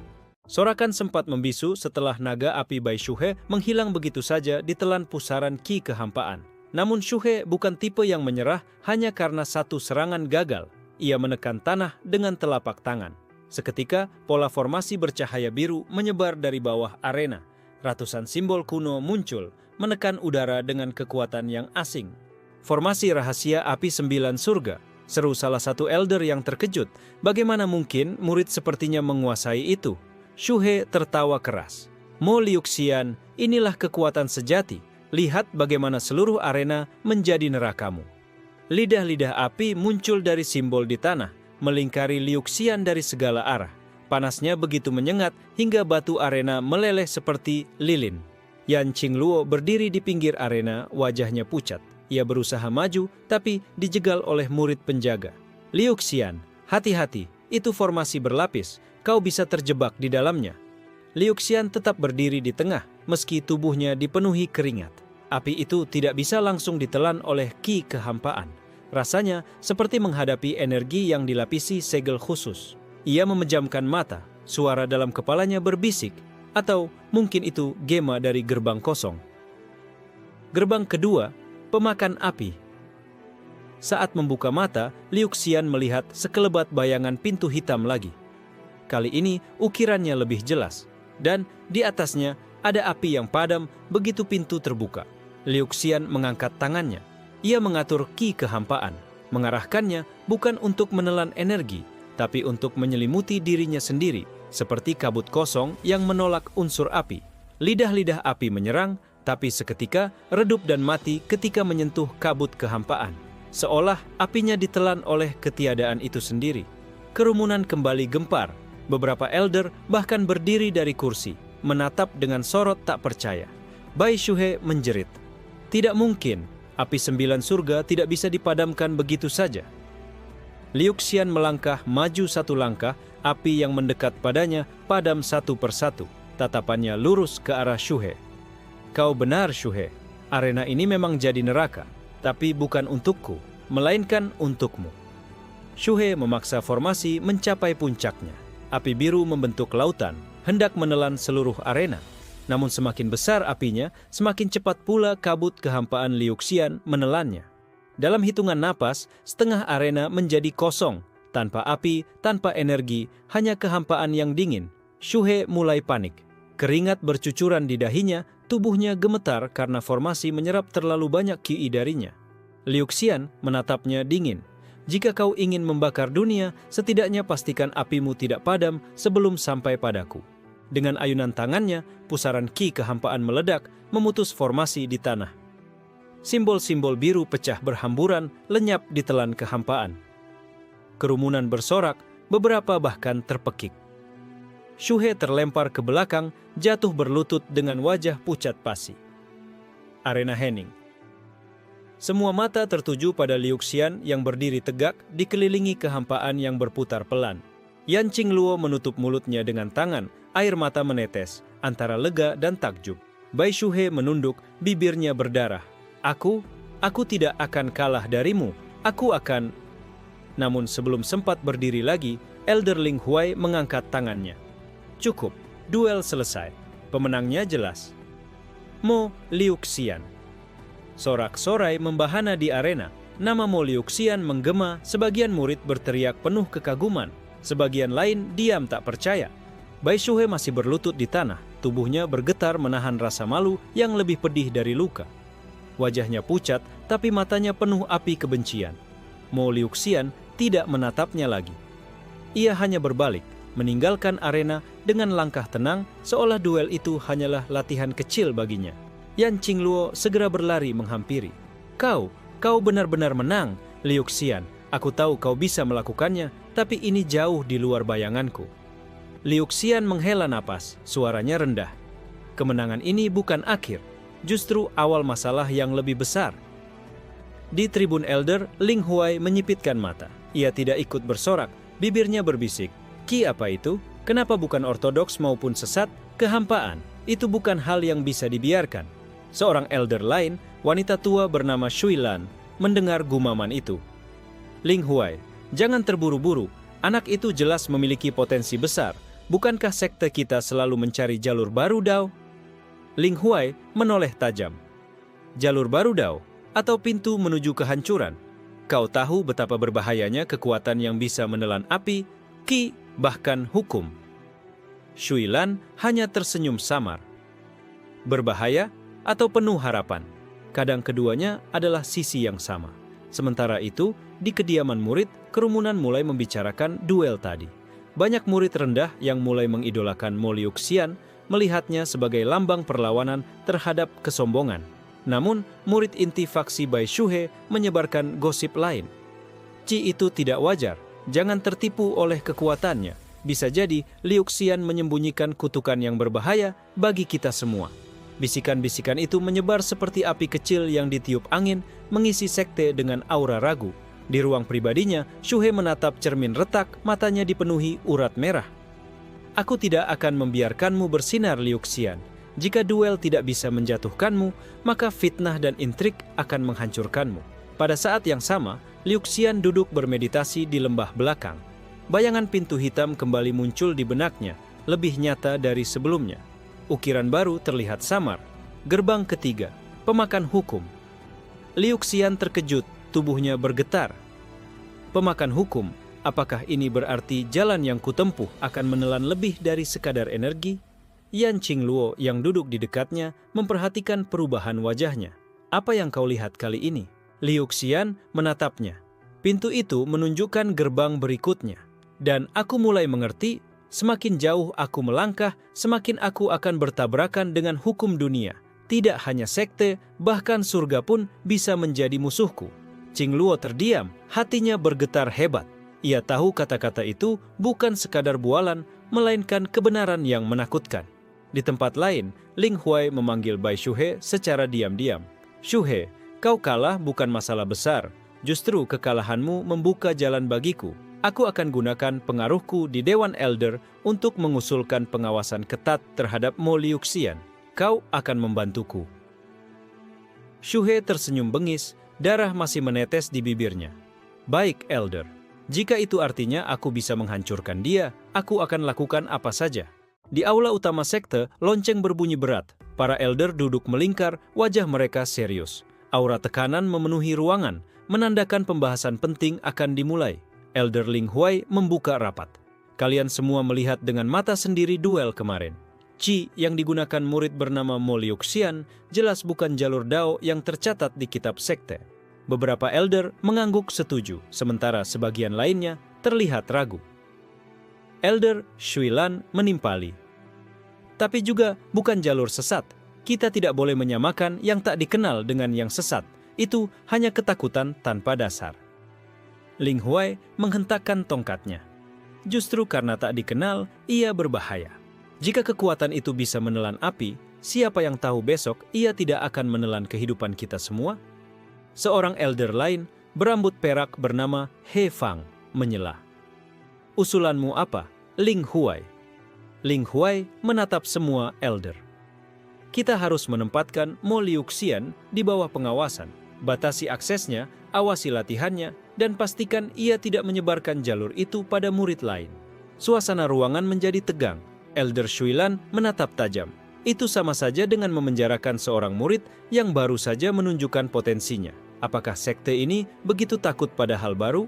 Sorakan sempat membisu setelah naga api Bai Shuhe menghilang begitu saja ditelan pusaran ki kehampaan. Namun Shuhe bukan tipe yang menyerah hanya karena satu serangan gagal. Ia menekan tanah dengan telapak tangan. Seketika, pola formasi bercahaya biru menyebar dari bawah arena. Ratusan simbol kuno muncul, menekan udara dengan kekuatan yang asing. Formasi rahasia api 9 surga, seru salah satu elder yang terkejut. Bagaimana mungkin murid sepertinya menguasai itu? Shuhe tertawa keras. Mo Liuxian, inilah kekuatan sejati. Lihat bagaimana seluruh arena menjadi nerakamu. Lidah-lidah api muncul dari simbol di tanah, melingkari Liuxian dari segala arah. Panasnya begitu menyengat hingga batu arena meleleh seperti lilin. Yan Qingluo berdiri di pinggir arena, wajahnya pucat. Ia berusaha maju, tapi dijegal oleh murid penjaga. Liuxian, hati-hati, itu formasi berlapis, kau bisa terjebak di dalamnya. Liuxian tetap berdiri di tengah, meski tubuhnya dipenuhi keringat. Api itu tidak bisa langsung ditelan oleh ki kehampaan. Rasanya seperti menghadapi energi yang dilapisi segel khusus. Ia memejamkan mata, suara dalam kepalanya berbisik, atau mungkin itu gema dari gerbang kosong. Gerbang kedua, pemakan api. Saat membuka mata, Liuxian melihat sekelebat bayangan pintu hitam lagi. Kali ini ukirannya lebih jelas. Dan di atasnya ada api yang padam begitu pintu terbuka. Liuxian mengangkat tangannya. Ia mengatur ki kehampaan, mengarahkannya bukan untuk menelan energi, tapi untuk menyelimuti dirinya sendiri, seperti kabut kosong yang menolak unsur api. Lidah-lidah api menyerang, tapi seketika redup dan mati ketika menyentuh kabut kehampaan. Seolah apinya ditelan oleh ketiadaan itu sendiri. Kerumunan kembali gempar. Beberapa elder bahkan berdiri dari kursi, menatap dengan sorot tak percaya. Bai Shuhe menjerit. Tidak mungkin, api 9 surga tidak bisa dipadamkan begitu saja. Liu Xian melangkah maju 1 langkah, api yang mendekat padanya padam 1 persatu. Tatapannya lurus ke arah Shuhe. Kau benar, Shuhe. Arena ini memang jadi neraka, tapi bukan untukku, melainkan untukmu. Shuhe memaksa formasi mencapai puncaknya. Api biru membentuk lautan, hendak menelan seluruh arena. Namun semakin besar apinya, semakin cepat pula kabut kehampaan Liu Xian menelannya. Dalam hitungan napas, setengah arena menjadi kosong, tanpa api, tanpa energi, hanya kehampaan yang dingin. Shuhe mulai panik. Keringat bercucuran di dahinya, tubuhnya gemetar karena formasi menyerap terlalu banyak qi darinya. Liu Xian menatapnya dingin. Jika kau ingin membakar dunia, setidaknya pastikan apimu tidak padam sebelum sampai padaku. Dengan ayunan tangannya, pusaran qi kehampaan meledak, memutus formasi di tanah. Simbol-simbol biru pecah berhamburan, lenyap ditelan kehampaan. Kerumunan bersorak, beberapa bahkan terpekik. Shuhe terlempar ke belakang, jatuh berlutut dengan wajah pucat pasi. Arena Hening. Semua mata tertuju pada Liu Xian yang berdiri tegak, dikelilingi kehampaan yang berputar pelan. Yan Qingluo menutup mulutnya dengan tangan, air mata menetes, antara lega dan takjub. Bai Shuhe menunduk, bibirnya berdarah. Aku tidak akan kalah darimu, aku akan... Namun sebelum sempat berdiri lagi, Elder Ling Huai mengangkat tangannya. Cukup, duel selesai. Pemenangnya jelas. Mo Liu Xian. Sorak-sorai membahana di arena. Nama Mo Liu Xian menggema, sebagian murid berteriak penuh kekaguman. Sebagian lain diam tak percaya. Bai Shuhe masih berlutut di tanah. Tubuhnya bergetar menahan rasa malu yang lebih pedih dari luka. Wajahnya pucat, tapi matanya penuh api kebencian. Mo Liu Xian tidak menatapnya lagi. Ia hanya berbalik, meninggalkan arena dengan langkah tenang, seolah duel itu hanyalah latihan kecil baginya. Yan Qingluo segera berlari menghampiri. Kau benar-benar menang, Liu Xian. Aku tahu kau bisa melakukannya, tapi ini jauh di luar bayanganku. Liu Xian menghela napas, suaranya rendah. Kemenangan ini bukan akhir, justru awal masalah yang lebih besar. Di tribun Elder, Ling Huai menyipitkan mata. Ia tidak ikut bersorak, bibirnya berbisik. Qi apa itu? Kenapa bukan ortodoks maupun sesat? Kehampaan. Itu bukan hal yang bisa dibiarkan. Seorang elder lain, wanita tua bernama Shui Lan, mendengar gumaman itu. Ling Huai, jangan terburu-buru. Anak itu jelas memiliki potensi besar. Bukankah sekte kita selalu mencari jalur baru, Dao? Ling Huai menoleh tajam. Jalur baru, Dao? Atau pintu menuju kehancuran? Kau tahu betapa berbahayanya kekuatan yang bisa menelan api, qi, bahkan hukum. Shui Lan hanya tersenyum samar. Berbahaya atau penuh harapan? Kadang keduanya adalah sisi yang sama. Sementara itu, di kediaman murid, kerumunan mulai membicarakan duel tadi. Banyak murid rendah yang mulai mengidolakan Mo Liu Xian, melihatnya sebagai lambang perlawanan terhadap kesombongan. Namun, murid inti faksi Bai Shuhe menyebarkan gosip lain. Qi itu tidak wajar, jangan tertipu oleh kekuatannya. Bisa jadi Liu Xian menyembunyikan kutukan yang berbahaya bagi kita semua. Bisikan-bisikan itu menyebar seperti api kecil yang ditiup angin, mengisi sekte dengan aura ragu. Di ruang pribadinya, Shuhe menatap cermin retak, matanya dipenuhi urat merah. Aku tidak akan membiarkanmu bersinar, Liu Xian. Jika duel tidak bisa menjatuhkanmu, maka fitnah dan intrik akan menghancurkanmu. Pada saat yang sama, Liu Xian duduk bermeditasi di lembah belakang. Bayangan pintu hitam kembali muncul di benaknya, lebih nyata dari sebelumnya. Ukiran baru terlihat samar. Gerbang ketiga, pemakan hukum. Liu Xian terkejut, tubuhnya bergetar. Pemakan hukum, apakah ini berarti jalan yang kutempuh akan menelan lebih dari sekadar energi? Yan Qingluo yang duduk di dekatnya memperhatikan perubahan wajahnya. Apa yang kau lihat kali ini? Liu Xian menatapnya. Pintu itu menunjukkan gerbang berikutnya. Dan aku mulai mengerti, semakin jauh aku melangkah, semakin aku akan bertabrakan dengan hukum dunia. Tidak hanya sekte, bahkan surga pun bisa menjadi musuhku. Qingluo terdiam, hatinya bergetar hebat. Ia tahu kata-kata itu bukan sekadar bualan, melainkan kebenaran yang menakutkan. Di tempat lain, Ling Huai memanggil Bai Shuhe secara diam-diam. Shuhe, kau kalah bukan masalah besar. Justru kekalahanmu membuka jalan bagiku. Aku akan gunakan pengaruhku di Dewan Elder untuk mengusulkan pengawasan ketat terhadap Mo Liuxian. Kau akan membantuku. Shuhe tersenyum bengis, darah masih menetes di bibirnya. Baik, Elder. Jika itu artinya aku bisa menghancurkan dia, aku akan lakukan apa saja. Di aula utama sekte, lonceng berbunyi berat. Para Elder duduk melingkar, wajah mereka serius. Aura tekanan memenuhi ruangan, menandakan pembahasan penting akan dimulai. Elder Ling Huai membuka rapat. Kalian semua melihat dengan mata sendiri duel kemarin. Qi yang digunakan murid bernama Mo Liuxian jelas bukan jalur Dao yang tercatat di kitab sekte. Beberapa elder mengangguk setuju, sementara sebagian lainnya terlihat ragu. Elder Shuilan menimpali. Tapi juga bukan jalur sesat. Kita tidak boleh menyamakan yang tak dikenal dengan yang sesat. Itu hanya ketakutan tanpa dasar. Ling Huai menghentakkan tongkatnya. Justru karena tak dikenal, ia berbahaya. Jika kekuatan itu bisa menelan api, siapa yang tahu besok ia tidak akan menelan kehidupan kita semua? Seorang elder lain, berambut perak bernama He Fang, menyela. Usulanmu apa, Ling Huai? Ling Huai menatap semua elder. Kita harus menempatkan Mo Liuxian di bawah pengawasan. Batasi aksesnya, awasi latihannya, dan pastikan ia tidak menyebarkan jalur itu pada murid lain. Suasana ruangan menjadi tegang. Elder Shuilan menatap tajam. Itu sama saja dengan memenjarakan seorang murid yang baru saja menunjukkan potensinya. Apakah sekte ini begitu takut pada hal baru?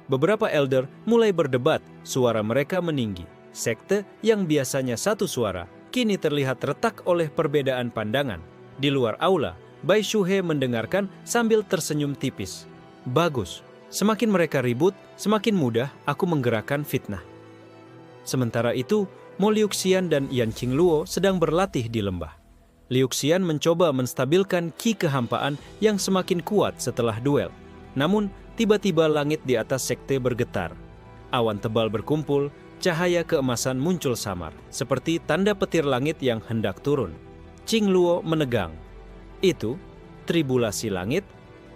Beberapa elder mulai berdebat, suara mereka meninggi. Sekte yang biasanya satu suara, kini terlihat retak oleh perbedaan pandangan. Di luar aula, Bai Shuhe mendengarkan sambil tersenyum tipis. Bagus, semakin mereka ribut, semakin mudah aku menggerakkan fitnah. Sementara itu, Mo Liuxian dan Yan Qingluo sedang berlatih di lembah. Liuxian mencoba menstabilkan ki kehampaan yang semakin kuat setelah duel. Namun, tiba-tiba langit di atas sekte bergetar. Awan tebal berkumpul, cahaya keemasan muncul samar, seperti tanda petir langit yang hendak turun. Qingluo menegang. Itu, tribulasi langit?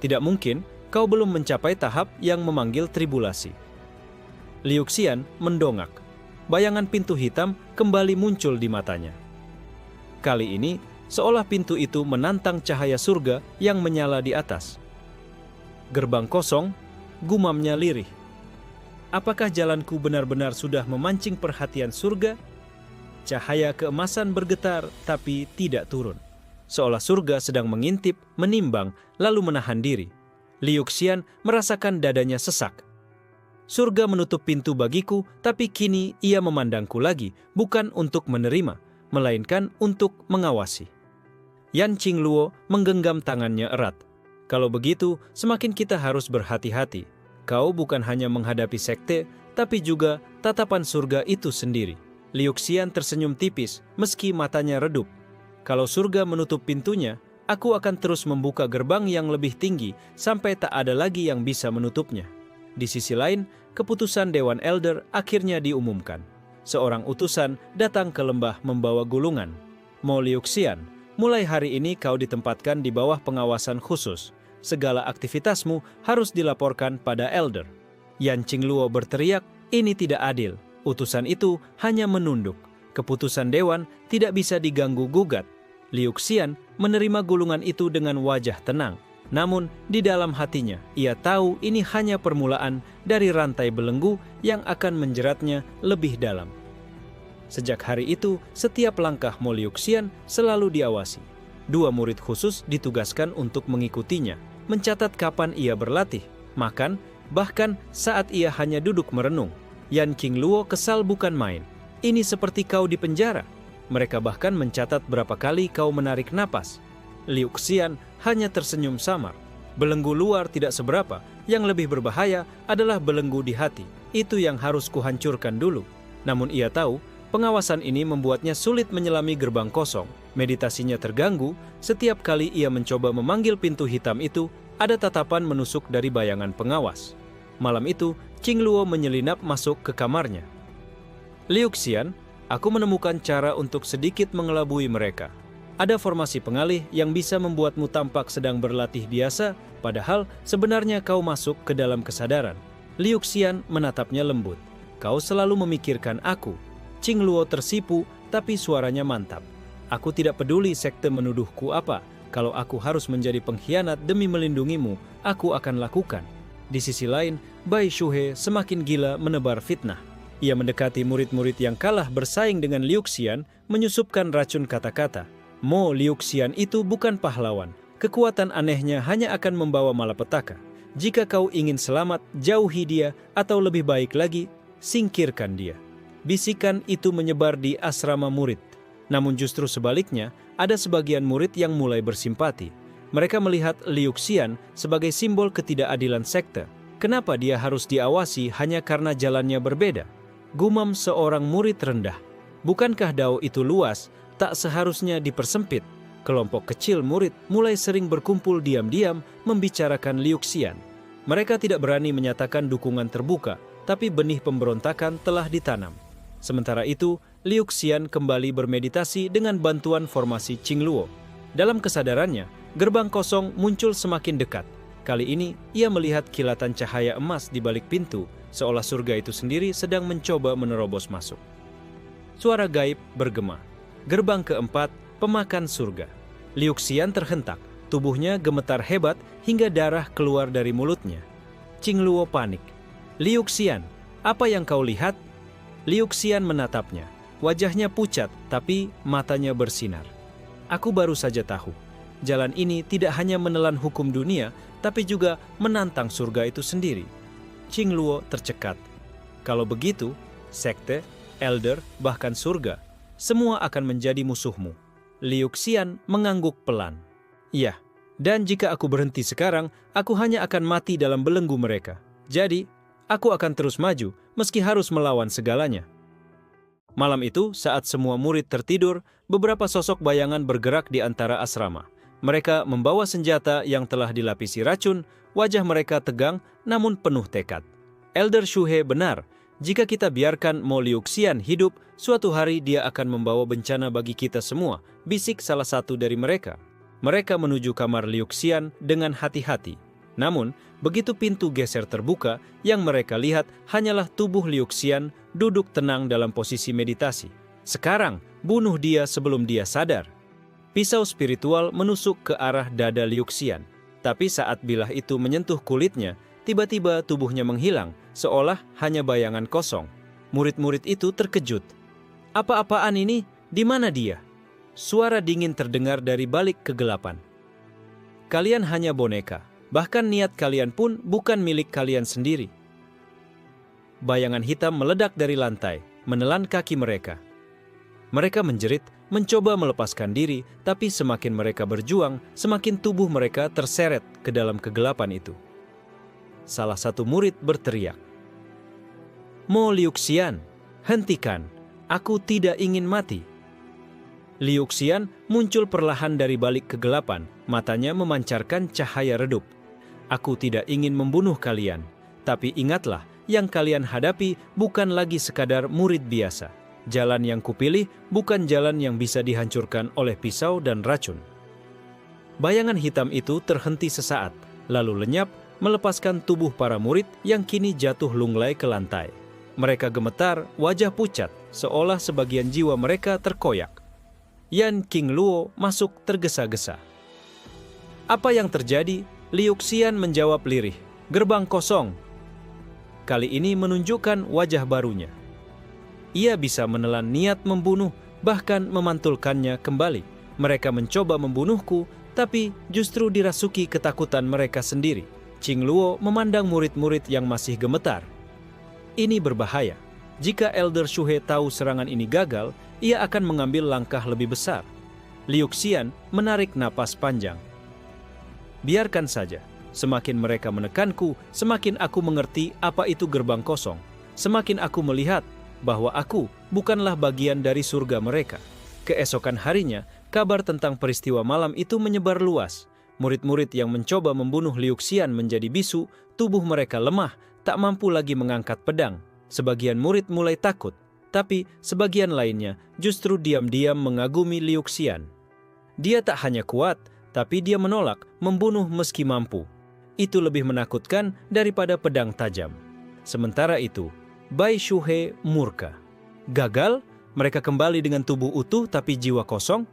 Tidak mungkin, kau belum mencapai tahap yang memanggil tribulasi. Liuxian mendongak. Bayangan pintu hitam kembali muncul di matanya. Kali ini, seolah pintu itu menantang cahaya surga yang menyala di atas. Gerbang kosong, gumamnya lirih. Apakah jalanku benar-benar sudah memancing perhatian surga? Cahaya keemasan bergetar, tapi tidak turun. Seolah surga sedang mengintip, menimbang, lalu menahan diri. Liuxian merasakan dadanya sesak. Surga menutup pintu bagiku, tapi kini ia memandangku lagi, bukan untuk menerima, melainkan untuk mengawasi. Yan Qingluo menggenggam tangannya erat. Kalau begitu, semakin kita harus berhati-hati. Kau bukan hanya menghadapi sekte, tapi juga tatapan surga itu sendiri. Liuxian tersenyum tipis, meski matanya redup. Kalau surga menutup pintunya, aku akan terus membuka gerbang yang lebih tinggi sampai tak ada lagi yang bisa menutupnya. Di sisi lain, keputusan Dewan Elder akhirnya diumumkan. Seorang utusan datang ke lembah membawa gulungan. Mo Liuxian, mulai hari ini kau ditempatkan di bawah pengawasan khusus. Segala aktivitasmu harus dilaporkan pada Elder. Yan Qingluo berteriak, ini tidak adil. Utusan itu hanya menunduk. Keputusan Dewan tidak bisa diganggu-gugat. Liuxian menerima gulungan itu dengan wajah tenang. Namun, di dalam hatinya, ia tahu ini hanya permulaan dari rantai belenggu yang akan menjeratnya lebih dalam. Sejak hari itu, setiap langkah Mo Liuxian selalu diawasi. 2 murid khusus ditugaskan untuk mengikutinya, mencatat kapan ia berlatih, makan, bahkan saat ia hanya duduk merenung. Yan Qingluo kesal bukan main. Ini seperti kau di penjara. Mereka bahkan mencatat berapa kali kau menarik napas. Liuxian hanya tersenyum samar. Belenggu luar tidak seberapa, yang lebih berbahaya adalah belenggu di hati. Itu yang harus kuhancurkan dulu. Namun ia tahu, pengawasan ini membuatnya sulit menyelami gerbang kosong. Meditasinya terganggu, setiap kali ia mencoba memanggil pintu hitam itu, ada tatapan menusuk dari bayangan pengawas. Malam itu, Qingluo menyelinap masuk ke kamarnya. Liu Xian, aku menemukan cara untuk sedikit mengelabui mereka. Ada formasi pengalih yang bisa membuatmu tampak sedang berlatih biasa, padahal sebenarnya kau masuk ke dalam kesadaran. Liu Xian menatapnya lembut. Kau selalu memikirkan aku. Qingluo tersipu, tapi suaranya mantap. Aku tidak peduli sekte menuduhku apa. Kalau aku harus menjadi pengkhianat demi melindungimu, aku akan lakukan. Di sisi lain, Bai Shuhe semakin gila menebar fitnah. Ia mendekati murid-murid yang kalah bersaing dengan Liu Xian, menyusupkan racun kata-kata. Mo Liu Xian itu bukan pahlawan. Kekuatan anehnya hanya akan membawa malapetaka. Jika kau ingin selamat, jauhi dia, atau lebih baik lagi, singkirkan dia. Bisikan itu menyebar di asrama murid. Namun justru sebaliknya, ada sebagian murid yang mulai bersimpati. Mereka melihat Liu Xian sebagai simbol ketidakadilan sekte. Kenapa dia harus diawasi hanya karena jalannya berbeda? Gumam seorang murid rendah. Bukankah dao itu luas, tak seharusnya dipersempit? Kelompok kecil murid mulai sering berkumpul diam-diam membicarakan Liu Xian. Mereka tidak berani menyatakan dukungan terbuka, tapi benih pemberontakan telah ditanam. Sementara itu, Liu Xian kembali bermeditasi dengan bantuan formasi Qingluo. Dalam kesadarannya, gerbang kosong muncul semakin dekat. Kali ini, ia melihat kilatan cahaya emas di balik pintu, seolah surga itu sendiri sedang mencoba menerobos masuk. Suara gaib bergema. Gerbang keempat, pemakan surga. Liu Xian terhentak, tubuhnya gemetar hebat hingga darah keluar dari mulutnya. Qingluo panik. Liu Xian, apa yang kau lihat? Liu Xian menatapnya. Wajahnya pucat, tapi matanya bersinar. Aku baru saja tahu. Jalan ini tidak hanya menelan hukum dunia, tapi juga menantang surga itu sendiri. Qingluo tercekat. Kalau begitu, sekte, elder, bahkan surga, semua akan menjadi musuhmu. Liu Xian mengangguk pelan. Iya, dan jika aku berhenti sekarang, aku hanya akan mati dalam belenggu mereka. Jadi, aku akan terus maju, meski harus melawan segalanya. Malam itu, saat semua murid tertidur, beberapa sosok bayangan bergerak di antara asrama. Mereka membawa senjata yang telah dilapisi racun, wajah mereka tegang namun penuh tekad. Elder Shuhe benar, jika kita biarkan Mo Liu Xian hidup, suatu hari dia akan membawa bencana bagi kita semua, bisik salah satu dari mereka. Mereka menuju kamar Liu Xian dengan hati-hati. Namun, begitu pintu geser terbuka, yang mereka lihat hanyalah tubuh Liu Xian duduk tenang dalam posisi meditasi. Sekarang, bunuh dia sebelum dia sadar. Pisau spiritual menusuk ke arah dada Liu Xian. Tapi saat bilah itu menyentuh kulitnya, tiba-tiba tubuhnya menghilang, seolah hanya bayangan kosong. Murid-murid itu terkejut. Apa-apaan ini? Di mana dia? Suara dingin terdengar dari balik kegelapan. Kalian hanya boneka. Bahkan niat kalian pun bukan milik kalian sendiri. Bayangan hitam meledak dari lantai, menelan kaki mereka. Mereka menjerit, mencoba melepaskan diri, tapi semakin mereka berjuang, semakin tubuh mereka terseret ke dalam kegelapan itu. Salah satu murid berteriak, Mo Liu Xian, hentikan, aku tidak ingin mati. Liu Xian muncul perlahan dari balik kegelapan, matanya memancarkan cahaya redup. Aku tidak ingin membunuh kalian, tapi ingatlah, yang kalian hadapi bukan lagi sekadar murid biasa. Jalan yang kupilih bukan jalan yang bisa dihancurkan oleh pisau dan racun. Bayangan hitam itu terhenti sesaat, lalu lenyap, melepaskan tubuh para murid yang kini jatuh lunglai ke lantai. Mereka gemetar, wajah pucat, seolah sebagian jiwa mereka terkoyak. Yan Qingluo masuk tergesa-gesa. Apa yang terjadi? Liu Xian menjawab lirih. Gerbang kosong. Kali ini menunjukkan wajah barunya. Ia bisa menelan niat membunuh, bahkan memantulkannya kembali. Mereka mencoba membunuhku, tapi justru dirasuki ketakutan mereka sendiri. Qingluo memandang murid-murid yang masih gemetar. Ini berbahaya. Jika Elder Shuhe tahu serangan ini gagal, ia akan mengambil langkah lebih besar. Liu Xian menarik napas panjang. Biarkan saja, Semakin mereka menekanku, semakin aku mengerti apa itu gerbang kosong. Semakin aku melihat bahwa aku bukanlah bagian dari surga mereka. Keesokan harinya, kabar tentang peristiwa malam itu menyebar luas. Murid-murid yang mencoba membunuh Liu Xian menjadi bisu, tubuh mereka lemah, tak mampu lagi mengangkat pedang. Sebagian murid mulai takut, tapi sebagian lainnya justru diam-diam mengagumi Liu Xian. Dia tak hanya kuat, tapi dia menolak membunuh meski mampu. Itu lebih menakutkan daripada pedang tajam. Sementara itu, Bai Shuhe murka. Gagal? Mereka kembali dengan tubuh utuh tapi jiwa kosong?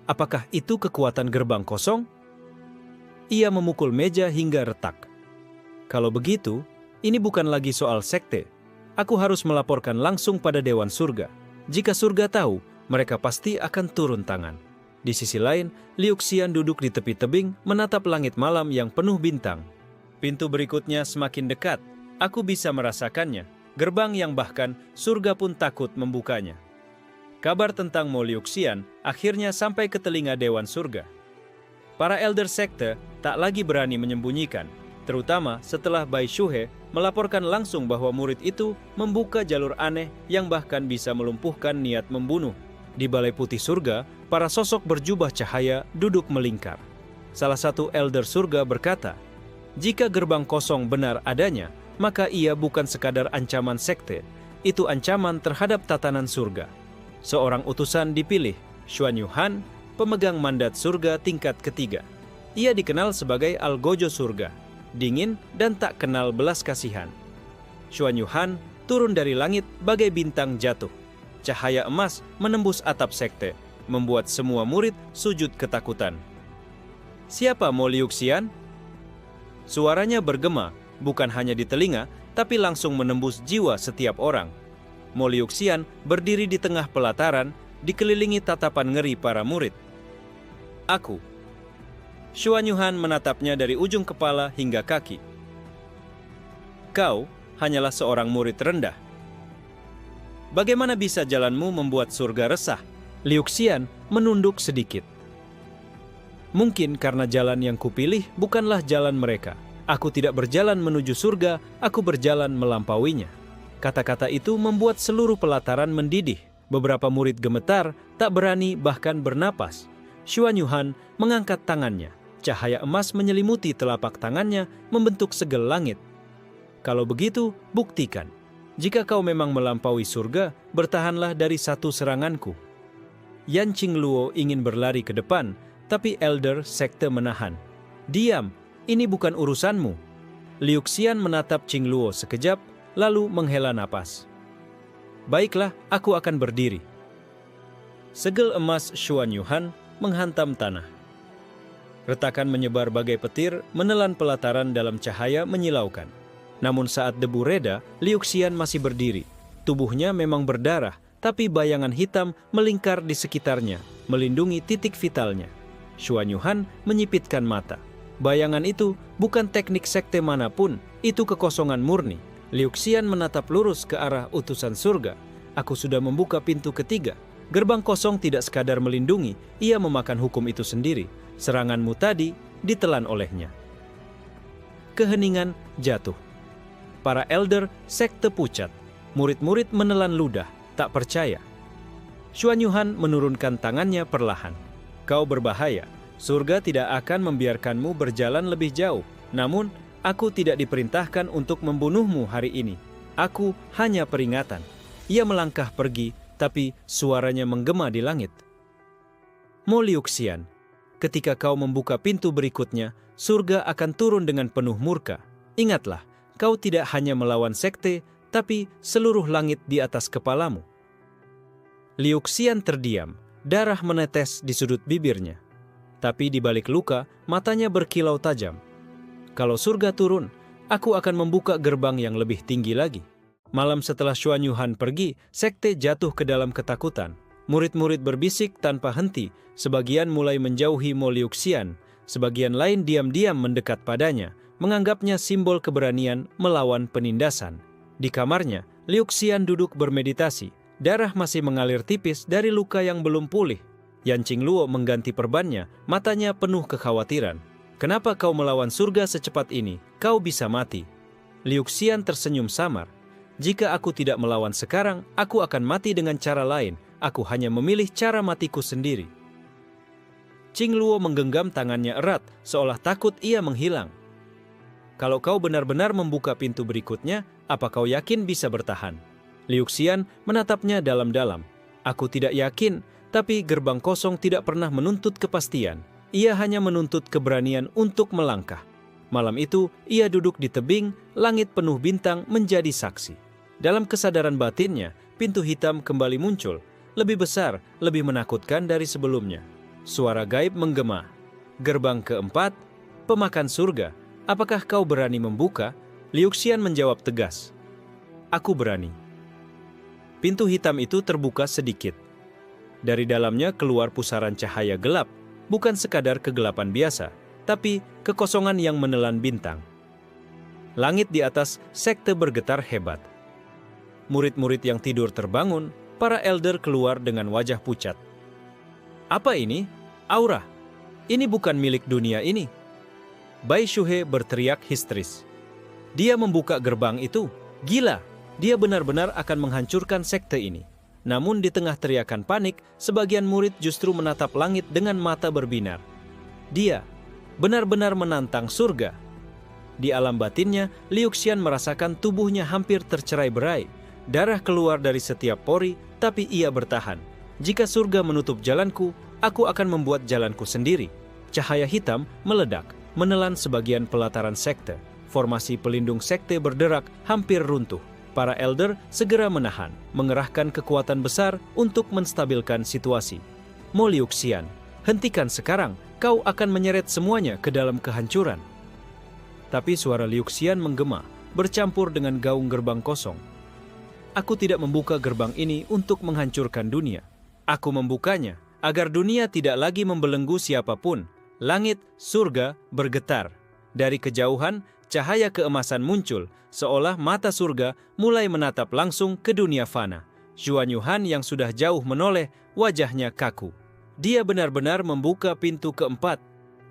Apakah itu kekuatan gerbang kosong? Ia memukul meja hingga retak. Kalau begitu, ini bukan lagi soal sekte. Aku harus melaporkan langsung pada Dewan Surga. Jika surga tahu, mereka pasti akan turun tangan. Di sisi lain, Liu Xian duduk di tepi tebing menatap langit malam yang penuh bintang. Pintu berikutnya semakin dekat. Aku bisa merasakannya. Gerbang yang bahkan surga pun takut membukanya. Kabar tentang Mo Liu Xian akhirnya sampai ke telinga Dewan Surga. Para elder sekte tak lagi berani menyembunyikan, terutama setelah Bai Shuhe melaporkan langsung bahwa murid itu membuka jalur aneh yang bahkan bisa melumpuhkan niat membunuh. Di Balai Putih Surga, para sosok berjubah cahaya duduk melingkar. Salah satu elder surga berkata, "Jika gerbang kosong benar adanya, maka ia bukan sekadar ancaman sekte, itu ancaman terhadap tatanan surga." Seorang utusan dipilih, Xuan Yuhan, pemegang mandat surga tingkat ketiga. Ia dikenal sebagai Algojo Surga, dingin dan tak kenal belas kasihan. Xuan Yuhan turun dari langit bagai bintang jatuh. Cahaya emas menembus atap sekte, membuat semua murid sujud ketakutan. Siapa Mo Liu Xian? Suaranya bergema, bukan hanya di telinga, tapi langsung menembus jiwa setiap orang. Mo Liu Xian berdiri di tengah pelataran, dikelilingi tatapan ngeri para murid. Aku. Xuan Yuhan menatapnya dari ujung kepala hingga kaki. Kau hanyalah seorang murid rendah. Bagaimana bisa jalanmu membuat surga resah? Liu Xian menunduk sedikit. Mungkin karena jalan yang kupilih bukanlah jalan mereka. Aku tidak berjalan menuju surga, aku berjalan melampauinya. Kata-kata itu membuat seluruh pelataran mendidih. Beberapa murid gemetar, tak berani bahkan bernapas. Xuan Yuhan mengangkat tangannya. Cahaya emas menyelimuti telapak tangannya, membentuk segel langit. Kalau begitu, buktikan. Jika kau memang melampaui surga, bertahanlah dari satu seranganku. Yan Qingluo ingin berlari ke depan, tapi elder sekte menahan. Diam, ini bukan urusanmu. Liu Xian menatap Qingluo sekejap, lalu menghela napas. Baiklah, aku akan berdiri. Segel emas Xuan Yuhan menghantam tanah. Retakan menyebar bagai petir, menelan pelataran dalam cahaya menyilaukan. Namun saat debu reda, Liu Xian masih berdiri. Tubuhnya memang berdarah, tapi bayangan hitam melingkar di sekitarnya, melindungi titik vitalnya. Xuan Yuhan menyipitkan mata. Bayangan itu bukan teknik sekte manapun, itu kekosongan murni. Liu Xian menatap lurus ke arah utusan surga. Aku sudah membuka pintu ketiga. Gerbang kosong tidak sekadar melindungi, ia memakan hukum itu sendiri. Seranganmu tadi ditelan olehnya. Keheningan jatuh. Para elder sekte pucat. Murid-murid menelan ludah, tak percaya. Xuan Yuhan menurunkan tangannya perlahan. Kau berbahaya. Surga tidak akan membiarkanmu berjalan lebih jauh. Namun, aku tidak diperintahkan untuk membunuhmu hari ini. Aku hanya peringatan. Ia melangkah pergi, tapi suaranya menggema di langit. Mo Liu Xian, ketika kau membuka pintu berikutnya, surga akan turun dengan penuh murka. Ingatlah, kau tidak hanya melawan sekte, tapi seluruh langit di atas kepalamu. Liu Xian terdiam, darah menetes di sudut bibirnya. Tapi di balik luka, matanya berkilau tajam. Kalau surga turun, aku akan membuka gerbang yang lebih tinggi lagi. Malam setelah Xuan Yuhan pergi, sekte jatuh ke dalam ketakutan. Murid-murid berbisik tanpa henti, sebagian mulai menjauhi Mo Liu Xian, sebagian lain diam-diam mendekat padanya, menganggapnya simbol keberanian melawan penindasan. Di kamarnya, Liu Xian duduk bermeditasi. Darah masih mengalir tipis dari luka yang belum pulih. Yan Qingluo mengganti perbannya, matanya penuh kekhawatiran. Kenapa kau melawan surga secepat ini? Kau bisa mati. Liu Xian tersenyum samar. Jika aku tidak melawan sekarang, aku akan mati dengan cara lain. Aku hanya memilih cara matiku sendiri. Qing Luo menggenggam tangannya erat, seolah takut ia menghilang. Kalau kau benar-benar membuka pintu berikutnya, apa kau yakin bisa bertahan? Liu Xian menatapnya dalam-dalam. Aku tidak yakin, tapi gerbang kosong tidak pernah menuntut kepastian. Ia hanya menuntut keberanian untuk melangkah. Malam itu, ia duduk di tebing, langit penuh bintang menjadi saksi. Dalam kesadaran batinnya, pintu hitam kembali muncul, lebih besar, lebih menakutkan dari sebelumnya. Suara gaib menggema. Gerbang keempat, pemakan surga. Apakah kau berani membuka? Liu Xian menjawab tegas. Aku berani. Pintu hitam itu terbuka sedikit. Dari dalamnya keluar pusaran cahaya gelap, bukan sekadar kegelapan biasa, tapi kekosongan yang menelan bintang. Langit di atas sekte bergetar hebat. Murid-murid yang tidur terbangun, para elder keluar dengan wajah pucat. Apa ini? Aura. Ini bukan milik dunia ini. Bai Shuhe berteriak histeris. Dia membuka gerbang itu. Gila, dia benar-benar akan menghancurkan sekte ini. Namun di tengah teriakan panik, sebagian murid justru menatap langit dengan mata berbinar. Dia benar-benar menantang surga. Di alam batinnya, Liu Xian merasakan tubuhnya hampir tercerai-berai. Darah keluar dari setiap pori, tapi ia bertahan. Jika surga menutup jalanku, aku akan membuat jalanku sendiri. Cahaya hitam meledak, menelan sebagian pelataran sekte. Formasi pelindung sekte berderak, hampir runtuh. Para elder segera menahan, mengerahkan kekuatan besar untuk menstabilkan situasi. Mo Liu Xian, hentikan sekarang, kau akan menyeret semuanya ke dalam kehancuran. Tapi suara Liu Xian menggema, bercampur dengan gaung gerbang kosong. Aku tidak membuka gerbang ini untuk menghancurkan dunia. Aku membukanya agar dunia tidak lagi membelenggu siapapun. Langit, surga bergetar. Dari kejauhan, cahaya keemasan muncul, seolah mata surga mulai menatap langsung ke dunia fana. Xuan Yuhan yang sudah jauh menoleh, wajahnya kaku. Dia benar-benar membuka pintu keempat.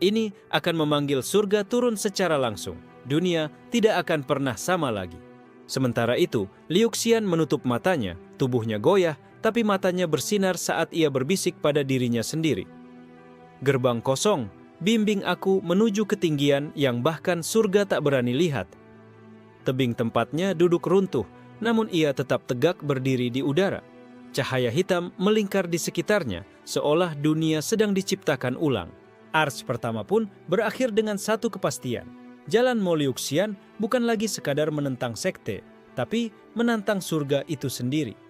Ini akan memanggil surga turun secara langsung. Dunia tidak akan pernah sama lagi. Sementara itu, Liu Xian menutup matanya, tubuhnya goyah, tapi matanya bersinar saat ia berbisik pada dirinya sendiri. Gerbang kosong, bimbing aku menuju ketinggian yang bahkan surga tak berani lihat. Tebing tempatnya duduk runtuh, namun ia tetap tegak berdiri di udara. Cahaya hitam melingkar di sekitarnya, seolah dunia sedang diciptakan ulang. Ars pertama pun berakhir dengan satu kepastian. Jalan Mo Liu Xian bukan lagi sekadar menentang sekte, tapi menantang surga itu sendiri.